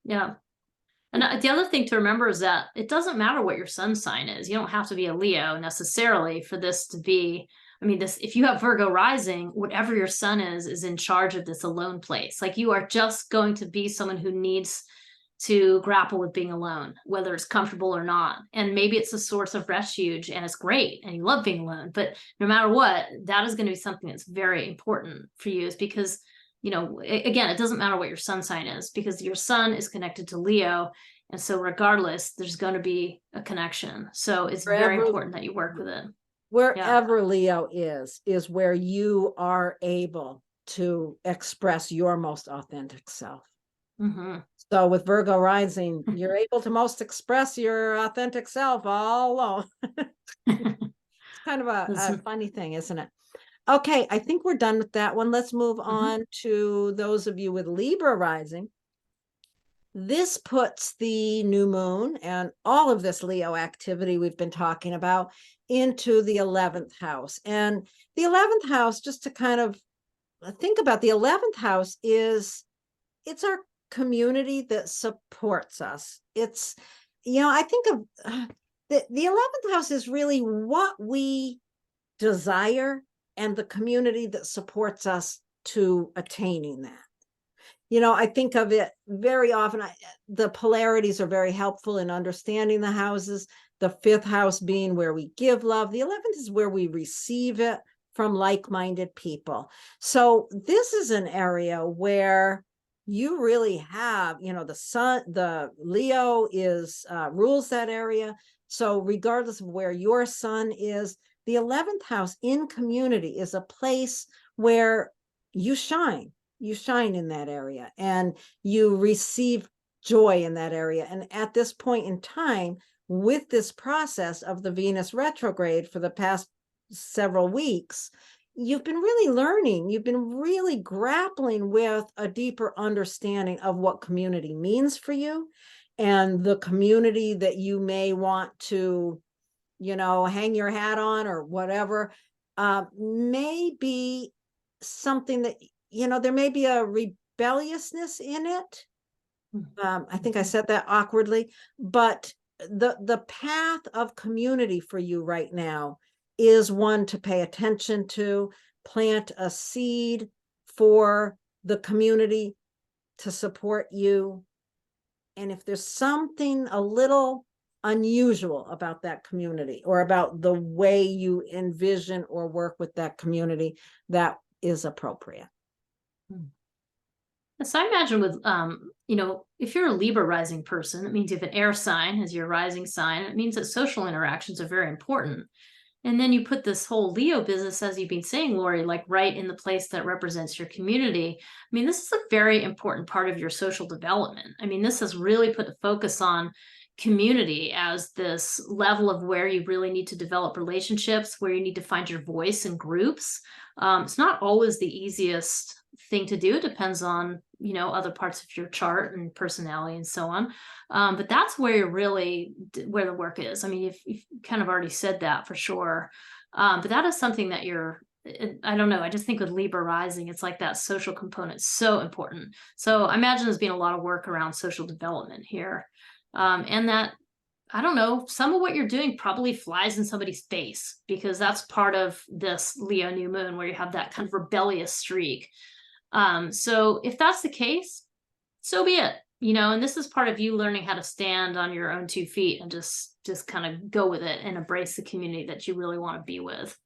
Yeah. And the other thing to remember is that it doesn't matter what your sun sign is. You don't have to be a Leo necessarily for this to be, if you have Virgo rising, whatever your sun is in charge of this alone place. Like, you are just going to be someone who needs to grapple with being alone, whether it's comfortable or not. And maybe it's a source of refuge and it's great and you love being alone, but no matter what, that is going to be something that's very important for you, is because, again, it doesn't matter what your sun sign is, because your sun is connected to Leo. And so regardless, there's going to be a connection. So it's very important that you work with it. Wherever Leo is where you are able to express your most authentic self. So with Virgo rising, you're able to most express your authentic self all alone. It's kind of a funny thing, isn't it? Okay, I think we're done with that one. Let's move on to those of you with Libra rising. This puts the new moon and all of this Leo activity we've been talking about into the 11th house. And the 11th house, just to kind of think about, the 11th house it's our community that supports us. It's, I think of the 11th house is really what we desire and the community that supports us to attaining that. I think of it very often. The polarities are very helpful in understanding the houses. The 5th house being where we give love. The 11th is where we receive it from like-minded people. So this is an area where you really have, the sun, the Leo is rules that area. So regardless of where your sun is, the 11th house in community is a place where you shine in that area and you receive joy in that area. And at this point in time, with this process of the Venus retrograde for the past several weeks, you've been really learning, you've been really grappling with a deeper understanding of what community means for you and the community that you may want to, hang your hat on or whatever, may be something that, there may be a rebelliousness in it. I think I said that awkwardly, but the path of community for you right now is one to pay attention to, plant a seed for the community to support you. And if there's something a little unusual about that community or about the way you envision or work with that community, that is appropriate. So I imagine with, if you're a Libra rising person, it means you have an air sign as your rising sign. It means that social interactions are very important. And then you put this whole Leo business, as you've been saying, Laurie, like right in the place that represents your community. I mean, this is a very important part of your social development. I mean, this has really put the focus on community as this level of where you really need to develop relationships, where you need to find your voice in groups. It's not always the easiest thing to do. It depends on, other parts of your chart and personality and so on. But that's where you're really, where the work is. I mean, you've kind of already said that for sure. But that is something that I don't know. I just think with Libra rising, it's like that social component is so important. So I imagine there's been a lot of work around social development here. And that, I don't know, some of what you're doing probably flies in somebody's face because that's part of this Leo new moon where you have that kind of rebellious streak. So if that's the case, so be it, and this is part of you learning how to stand on your own 2 feet and just kind of go with it and embrace the community that you really want to be with.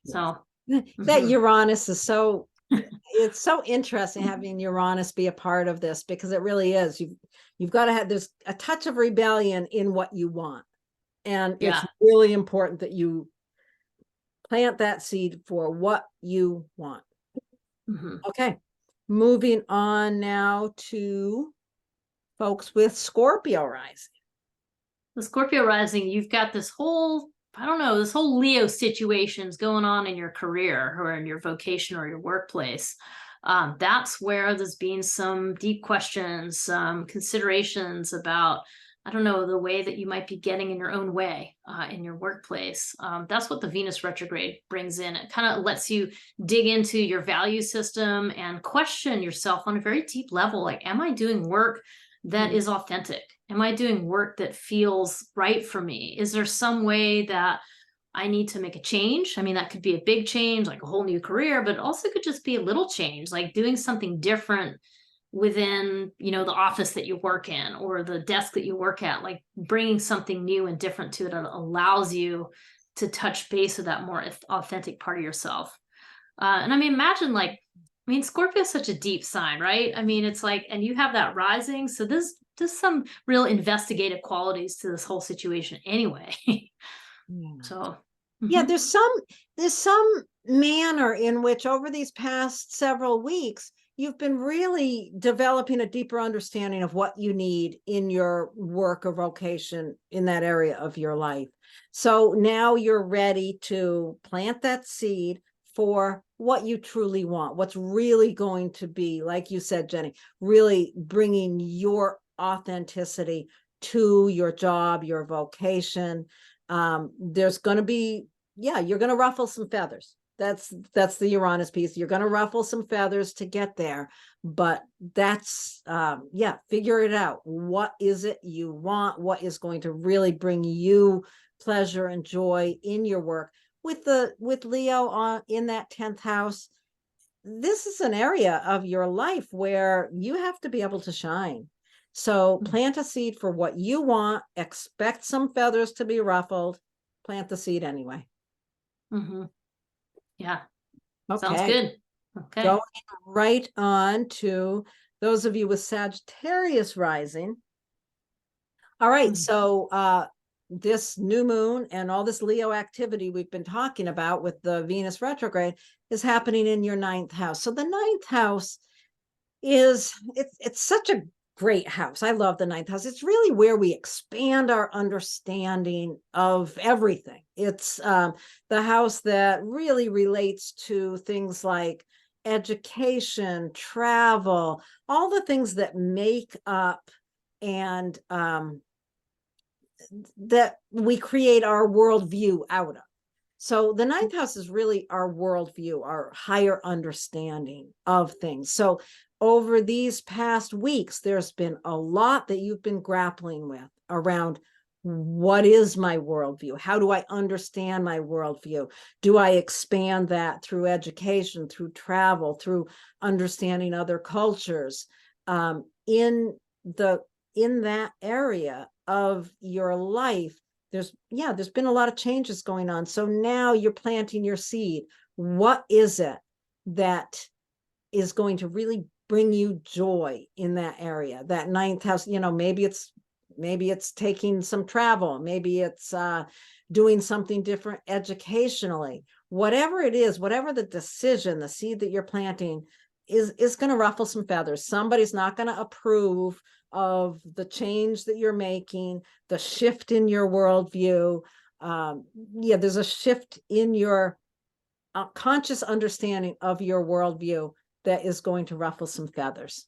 So that Uranus is so, it's so interesting having Uranus be a part of this because it really is. You've got to have, there's a touch of rebellion in what you want. And it's really important that you plant that seed for what you want. Okay, moving on now to folks with Scorpio rising. The Scorpio rising, you've got this whole, this whole Leo situations going on in your career or in your vocation or your workplace. That's where there's been some deep questions, considerations about, the way that you might be getting in your own way in your workplace. That's what the Venus retrograde brings in. It kind of lets you dig into your value system and question yourself on a very deep level. Like, am I doing work that is authentic? Am I doing work that feels right for me? Is there some way that I need to make a change? I mean, that could be a big change, like a whole new career, but it also could just be a little change, like doing something different within, the office that you work in or the desk that you work at, like bringing something new and different to it that allows you to touch base with that more authentic part of yourself. And I mean, imagine Scorpio is such a deep sign, right? I mean, it's like, and you have that rising. So there's some real investigative qualities to this whole situation anyway. So yeah, there's some manner in which over these past several weeks, you've been really developing a deeper understanding of what you need in your work or vocation in that area of your life. So now you're ready to plant that seed for what you truly want, what's really going to be, like you said, Jenny, really bringing your authenticity to your job, your vocation. There's going to be, you're going to ruffle some feathers. That's the Uranus piece. You're going to ruffle some feathers to get there, but that's, figure it out. What is it you want? What is going to really bring you pleasure and joy in your work? With Leo in that 10th house, this is an area of your life where you have to be able to shine. So plant a seed for what you want, expect some feathers to be ruffled, plant the seed anyway. Yeah. Okay. Sounds good. Okay. Going right on to those of you with Sagittarius rising. All right. So this new moon and all this Leo activity we've been talking about with the Venus retrograde is happening in your 9th house. So the 9th house is, it's such a great house. I love the 9th house. It's really where we expand our understanding of everything. It's the house that really relates to things like education, travel, all the things that make up and that we create our worldview out of. So the 9th house is really our worldview, our higher understanding of things. So over these past weeks, there's been a lot that you've been grappling with around what is my worldview? How do I understand my worldview? Do I expand that through education, through travel, through understanding other cultures? In that area of your life, there's been a lot of changes going on. So now you're planting your seed. What is it that is going to really bring you joy in that area? That 9th house, maybe it's taking some travel, maybe it's doing something different educationally. Whatever it is, whatever the decision, the seed that you're planting is going to ruffle some feathers. Somebody's not going to approve of the change that you're making, the shift in your worldview. There's a shift in your conscious understanding of your worldview that is going to ruffle some feathers.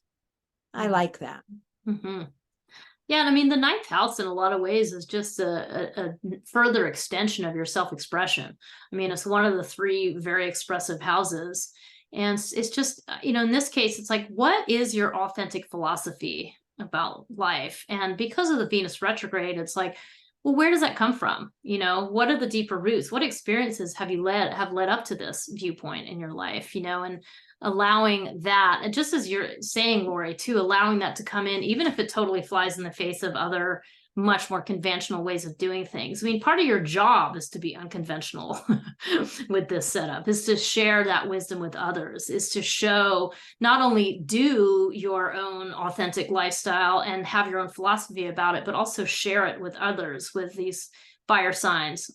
I like that. Yeah, and I mean, the 9th house in a lot of ways is just a further extension of your self-expression. I mean, it's one of the 3 very expressive houses. And it's just, in this case, it's like, what is your authentic philosophy about life? And because of the Venus retrograde, it's like, well, where does that come from? What are the deeper roots? What experiences have led up to this viewpoint in your life? And allowing that, and just as you're saying, Laurie, too, allowing that to come in, even if it totally flies in the face of other much more conventional ways of doing things. I mean, part of your job is to be unconventional with this setup, is to share that wisdom with others, is to show, not only do your own authentic lifestyle and have your own philosophy about it, but also share it with others, with these fire signs,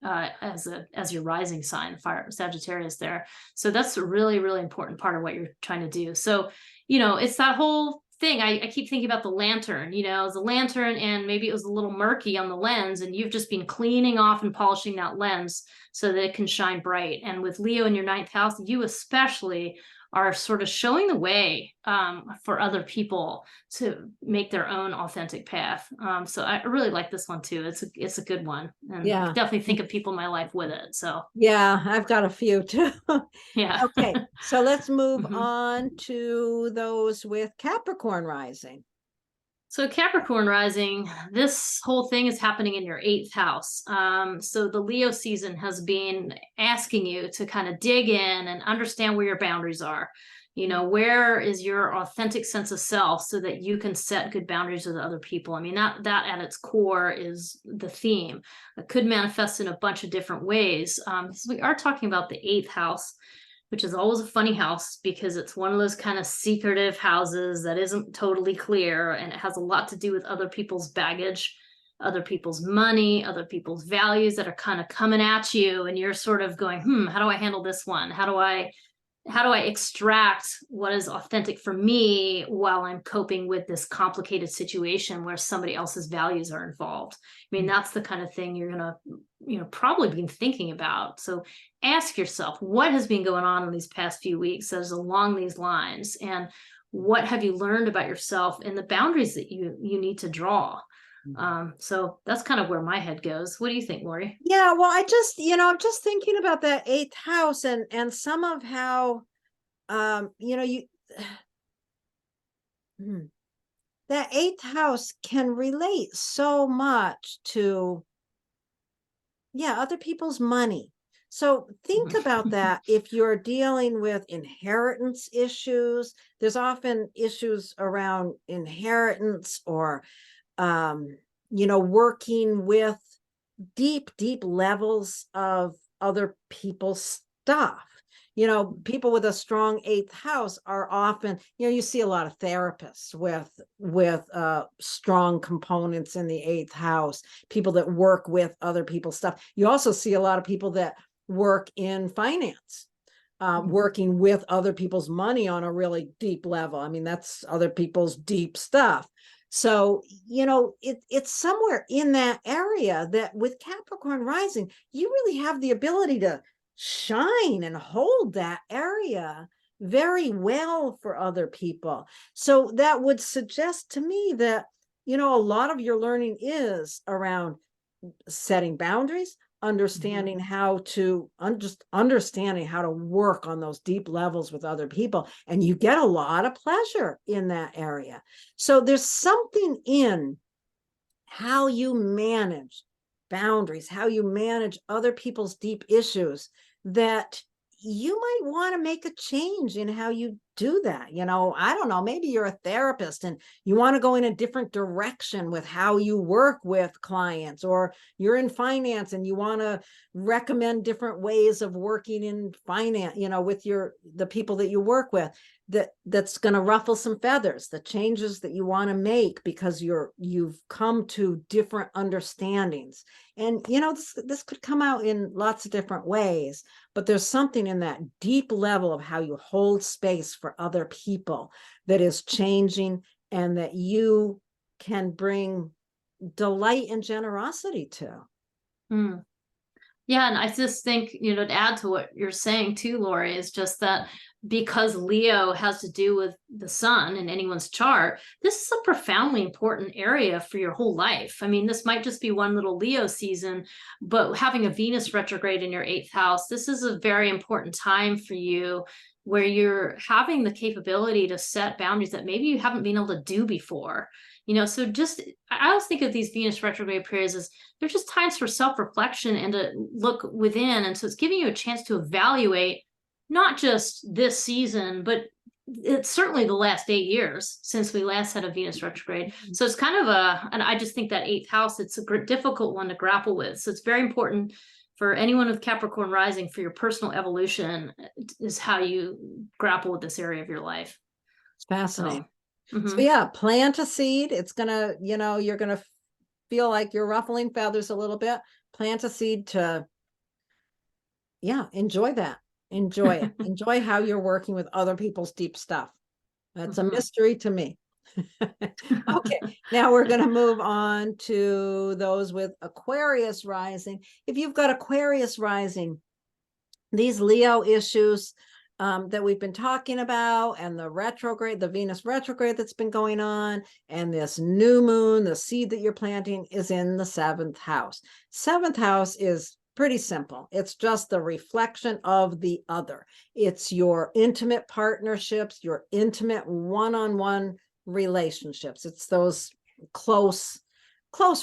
as your rising sign, fire Sagittarius there. So that's a really, really important part of what you're trying to do. So, it's that whole thing. I keep thinking about the lantern, as a lantern, and maybe it was a little murky on the lens, and you've just been cleaning off and polishing that lens so that it can shine bright. And with Leo in your 9th house, you especially are sort of showing the way for other people to make their own authentic path. So I really like this one too. It's a good one, and I definitely think of people in my life with it. So I've got a few too. Yeah. Okay, so let's move on to those with Capricorn rising. So Capricorn rising, this whole thing is happening in your 8th house. So the Leo season has been asking you to kind of dig in and understand where your boundaries are. Where is your authentic sense of self so that you can set good boundaries with other people? I mean, that at its core is the theme. It could manifest in a bunch of different ways. So we are talking about the 8th house, which is always a funny house because it's one of those kind of secretive houses that isn't totally clear, and it has a lot to do with other people's baggage, other people's money, other people's values that are kind of coming at you, and you're sort of going, how do I handle this one? How do I extract what is authentic for me while I'm coping with this complicated situation where somebody else's values are involved? I mean, that's the kind of thing you're gonna, probably been thinking about. So ask yourself, what has been going on in these past few weeks that is along these lines, and what have you learned about yourself and the boundaries that you need to draw? So that's kind of where my head goes. What do you think, Laurie? Yeah, well, I'm just thinking about that 8th house and some of how, that 8th house can relate so much to, other people's money. So think about that. If you're dealing with inheritance issues, there's often issues around inheritance or, working with deep, deep levels of other people's stuff. People with a strong eighth house are often, you see a lot of therapists with strong components in the eighth house, people that work with other people's stuff. You also see a lot of people that work in finance, working with other people's money on a really deep level. I mean, that's other people's deep stuff. So, it's somewhere in that area that with Capricorn rising, you really have the ability to shine and hold that area very well for other people. So that would suggest to me that, a lot of your learning is around setting boundaries, understanding how to understanding how to work on those deep levels with other people, and you get a lot of pleasure in that area. So there's something in how you manage boundaries, how you manage other people's deep issues, that you might want to make a change in how you do that. I don't know, maybe you're a therapist and you want to go in a different direction with how you work with clients, or you're in finance and you want to recommend different ways of working in finance, with the people that you work with, that's going to ruffle some feathers, the changes that you want to make because you've come to different understandings. And this could come out in lots of different ways, but there's something in that deep level of how you hold space for other people that is changing, and that you can bring delight and generosity to. Yeah, and I just think, to add to what you're saying too, Laurie, is just that because Leo has to do with the sun in anyone's chart, this is a profoundly important area for your whole life. I mean, this might just be one little Leo season, but having a Venus retrograde in your eighth house, this is a very important time for you where you're having the capability to set boundaries that maybe you haven't been able to do before. So I always think of these Venus retrograde periods as they're just times for self-reflection and to look within. And so it's giving you a chance to evaluate not just this season, but it's certainly the last 8 years since we last had a Venus retrograde. So it's kind of and I just think that eighth house, it's a difficult one to grapple with. So it's very important for anyone with Capricorn rising, for your personal evolution, is how you grapple with this area of your life. It's fascinating. So yeah, plant a seed. It's gonna, you're gonna feel like you're ruffling feathers a little bit. Plant a seed to, enjoy that. Enjoy it. Enjoy how you're working with other people's deep stuff. That's a mystery to me. Okay, now we're going to move on to those with Aquarius rising. If you've got Aquarius rising, these Leo issues that we've been talking about, and the Venus retrograde that's been going on, and this new moon, the seed that you're planting is in the 7th house. 7th house is pretty simple. It's just the reflection of the other. It's your intimate partnerships, your intimate one-on-one relationships. It's those close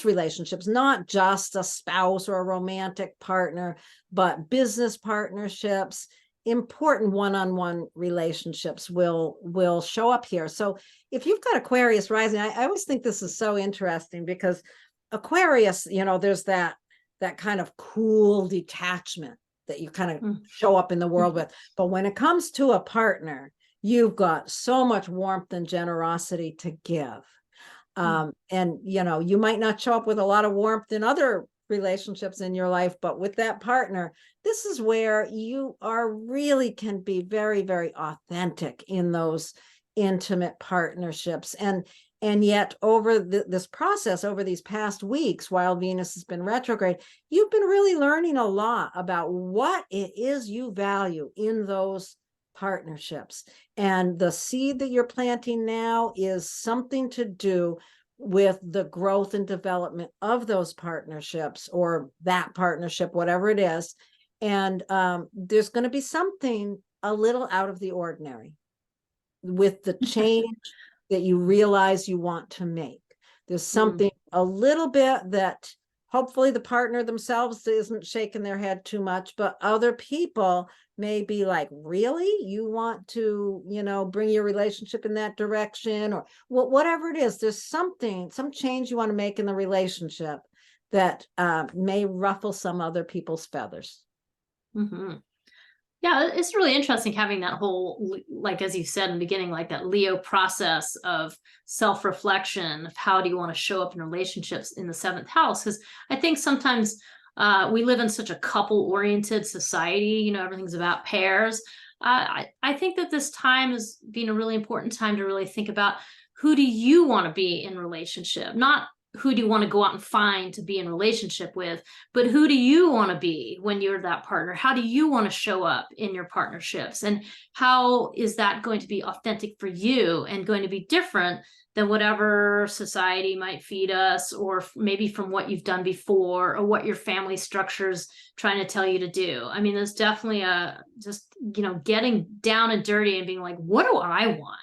relationships, not just a spouse or a romantic partner, but business partnerships. Important one-on-one relationships will show up here. So if you've got Aquarius rising, I always think this is so interesting, because Aquarius, there's that kind of cool detachment that you kind of show up in the world with. But when it comes to a partner, you've got so much warmth and generosity to give. And, you might not show up with a lot of warmth in other relationships in your life, but with that partner, this is where you really can be very, very authentic in those intimate partnerships. And yet over this process, over these past weeks, while Venus has been retrograde, you've been really learning a lot about what it is you value in those partnerships. And the seed that you're planting now is something to do with the growth and development of those partnerships, or that partnership, whatever it is. And there's going to be something a little out of the ordinary with the change that you realize you want to make. There's something a little bit that hopefully the partner themselves isn't shaking their head too much, but other people may be like, really? You want to, bring your relationship in that direction, or whatever it is. There's some change you want to make in the relationship that may ruffle some other people's feathers. Mm-hmm. Yeah, it's really interesting having that whole, like, as you said in the beginning, like that Leo process of self-reflection of how do you want to show up in relationships in the seventh house. Because I think sometimes we live in such a couple-oriented society, everything's about pairs. I think that this time is being a really important time to really think about who do you want to be in relationship, not who do you want to go out and find to be in relationship with, but who do you want to be when you're that partner? How do you want to show up in your partnerships? And how is that going to be authentic for you and going to be different than whatever society might feed us, or maybe from what you've done before, or what your family structure's trying to tell you to do? I mean, there's definitely getting down and dirty and being like, what do I want?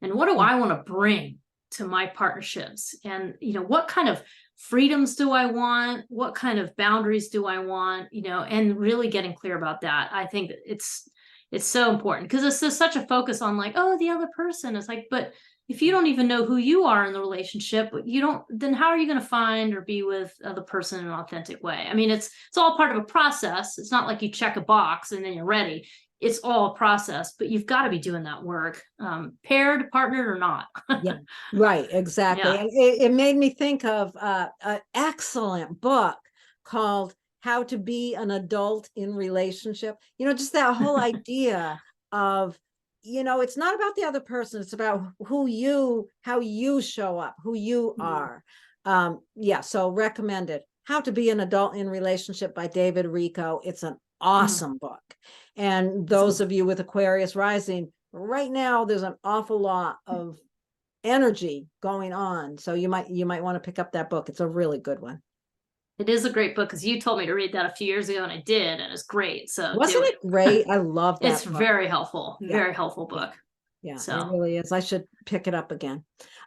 And what do I want to bring to my partnerships? And what kind of freedoms do I want? What kind of boundaries do I want? And really getting clear about that. I think it's so important, because it's just such a focus on like, oh, the other person. It's like, but if you don't even know who you are in the relationship, then how are you going to find or be with the person in an authentic way? I mean, it's all part of a process. It's not like you check a box and then you're ready. It's all a process, but you've got to be doing that work, paired, partnered, or not. Yeah, right, exactly. Yeah. And it made me think of an excellent book called How to Be an Adult in Relationship. Just that whole idea of, it's not about the other person. It's about how you show up, who you are. So recommended. How to Be an Adult in Relationship by David Rico. It's an awesome book. And those of you with Aquarius rising, right now, there's an awful lot of energy going on. So you might want to pick up that book. It's a really good one. It is a great book, because you told me to read that a few years ago, and I did, and it's great. So wasn't it great? I love that. It's book. Very helpful. Yeah. Very helpful book. Yeah, so it really is. I should pick it up again.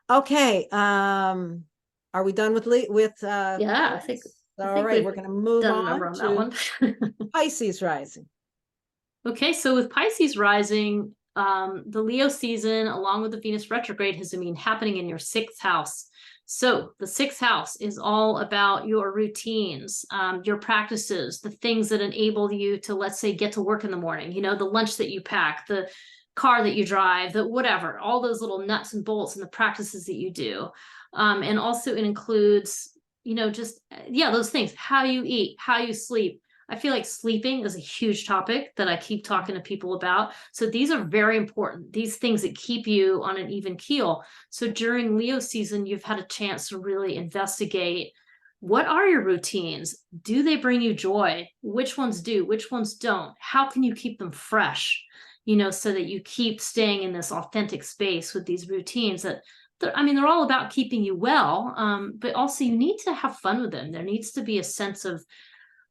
Okay. Are we done with yeah, I think all right, we're going to move on that one. Pisces rising. Okay, so with Pisces rising, the Leo season, along with the Venus retrograde, has been happening in your sixth house. So the sixth house is all about your routines, your practices, the things that enable you to, let's say, get to work in the morning, the lunch that you pack, the car that you drive, the whatever, all those little nuts and bolts and the practices that you do. And also it includes, those things, how you eat, how you sleep. I feel like sleeping is a huge topic that I keep talking to people about. So these are very important, these things that keep you on an even keel. So during Leo season, you've had a chance to really investigate, what are your routines? Do they bring you joy? Which ones do? Which ones don't? How can you keep them fresh? So that you keep staying in this authentic space with these routines that, they're all about keeping you well, but also you need to have fun with them. There needs to be a sense of,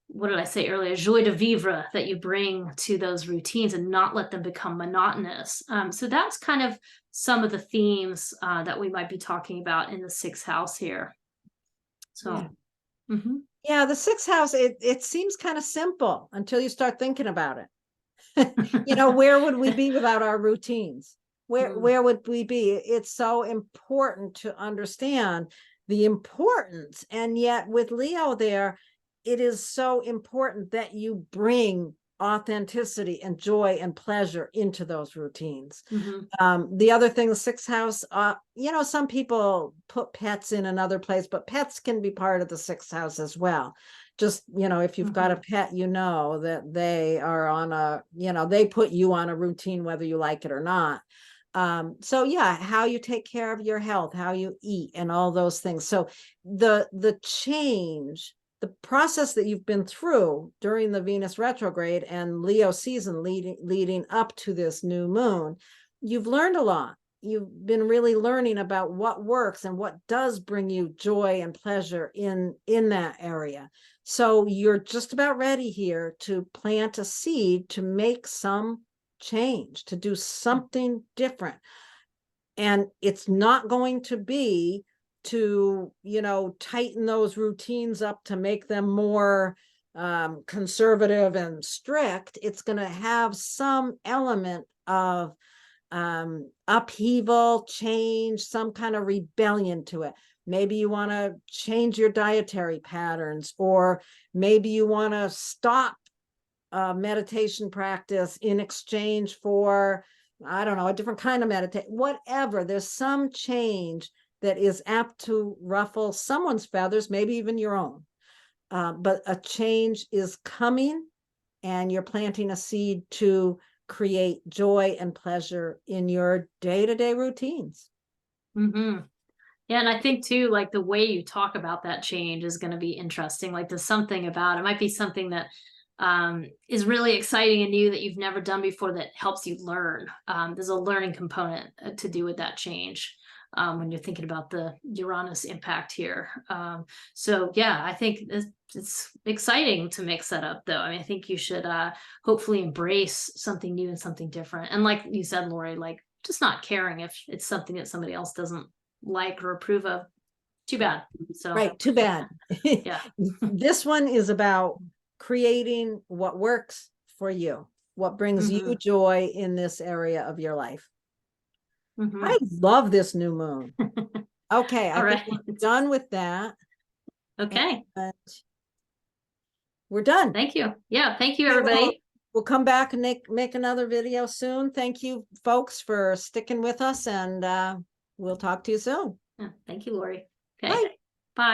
what did I say earlier, joie de vivre that you bring to those routines and not let them become monotonous. So that's kind of some of the themes that we might be talking about in the sixth house here. So, yeah, the sixth house, it seems kind of simple until you start thinking about it. Where would we be without our routines? Where would we be? It's so important to understand the importance. And yet with Leo there, it is so important that you bring authenticity and joy and pleasure into those routines. The other thing, the sixth house, some people put pets in another place, but pets can be part of the sixth house as well. Just, if you've got a pet, that they are on they put you on a routine, whether you like it or not. How you take care of your health, how you eat, and all those things. So the change, the process that you've been through during the Venus retrograde and Leo season leading up to this new moon, you've learned a lot. You've been really learning about what works and what does bring you joy and pleasure in that area. So you're just about ready here to plant a seed to make some change, to do something different. And it's not going to be to, you know, tighten those routines up to make them more conservative and strict. It's going to have some element of upheaval, change, some kind of rebellion to it. Maybe you want to change your dietary patterns, or maybe you want to stop meditation practice in exchange for, I don't know, a different kind of meditation, whatever. There's some change that is apt to ruffle someone's feathers, maybe even your own. But a change is coming, and you're planting a seed to create joy and pleasure in your day-to-day routines. Mm-hmm. Yeah, and I think too, like the way you talk about that change is going to be interesting. Like there's something about it might be something that is really exciting and new that you've never done before that helps you learn. There's a learning component to do with that change when you're thinking about the Uranus impact here. So yeah, I think it's exciting to mix that up though. I mean, I think you should hopefully embrace something new and something different. And like you said, Laurie, like just not caring if it's something that somebody else doesn't like or approve of. Too bad. So right, too bad. Yeah. This one is about creating what works for you, what brings you joy in this area of your life. I love this new moon. Okay, I think we're done with that. Okay. And we're done. Thank you. Yeah, thank you, everybody. We'll come back and make another video soon. Thank you, folks, for sticking with us, and we'll talk to you soon. Yeah, thank you, Laurie. Okay. Bye.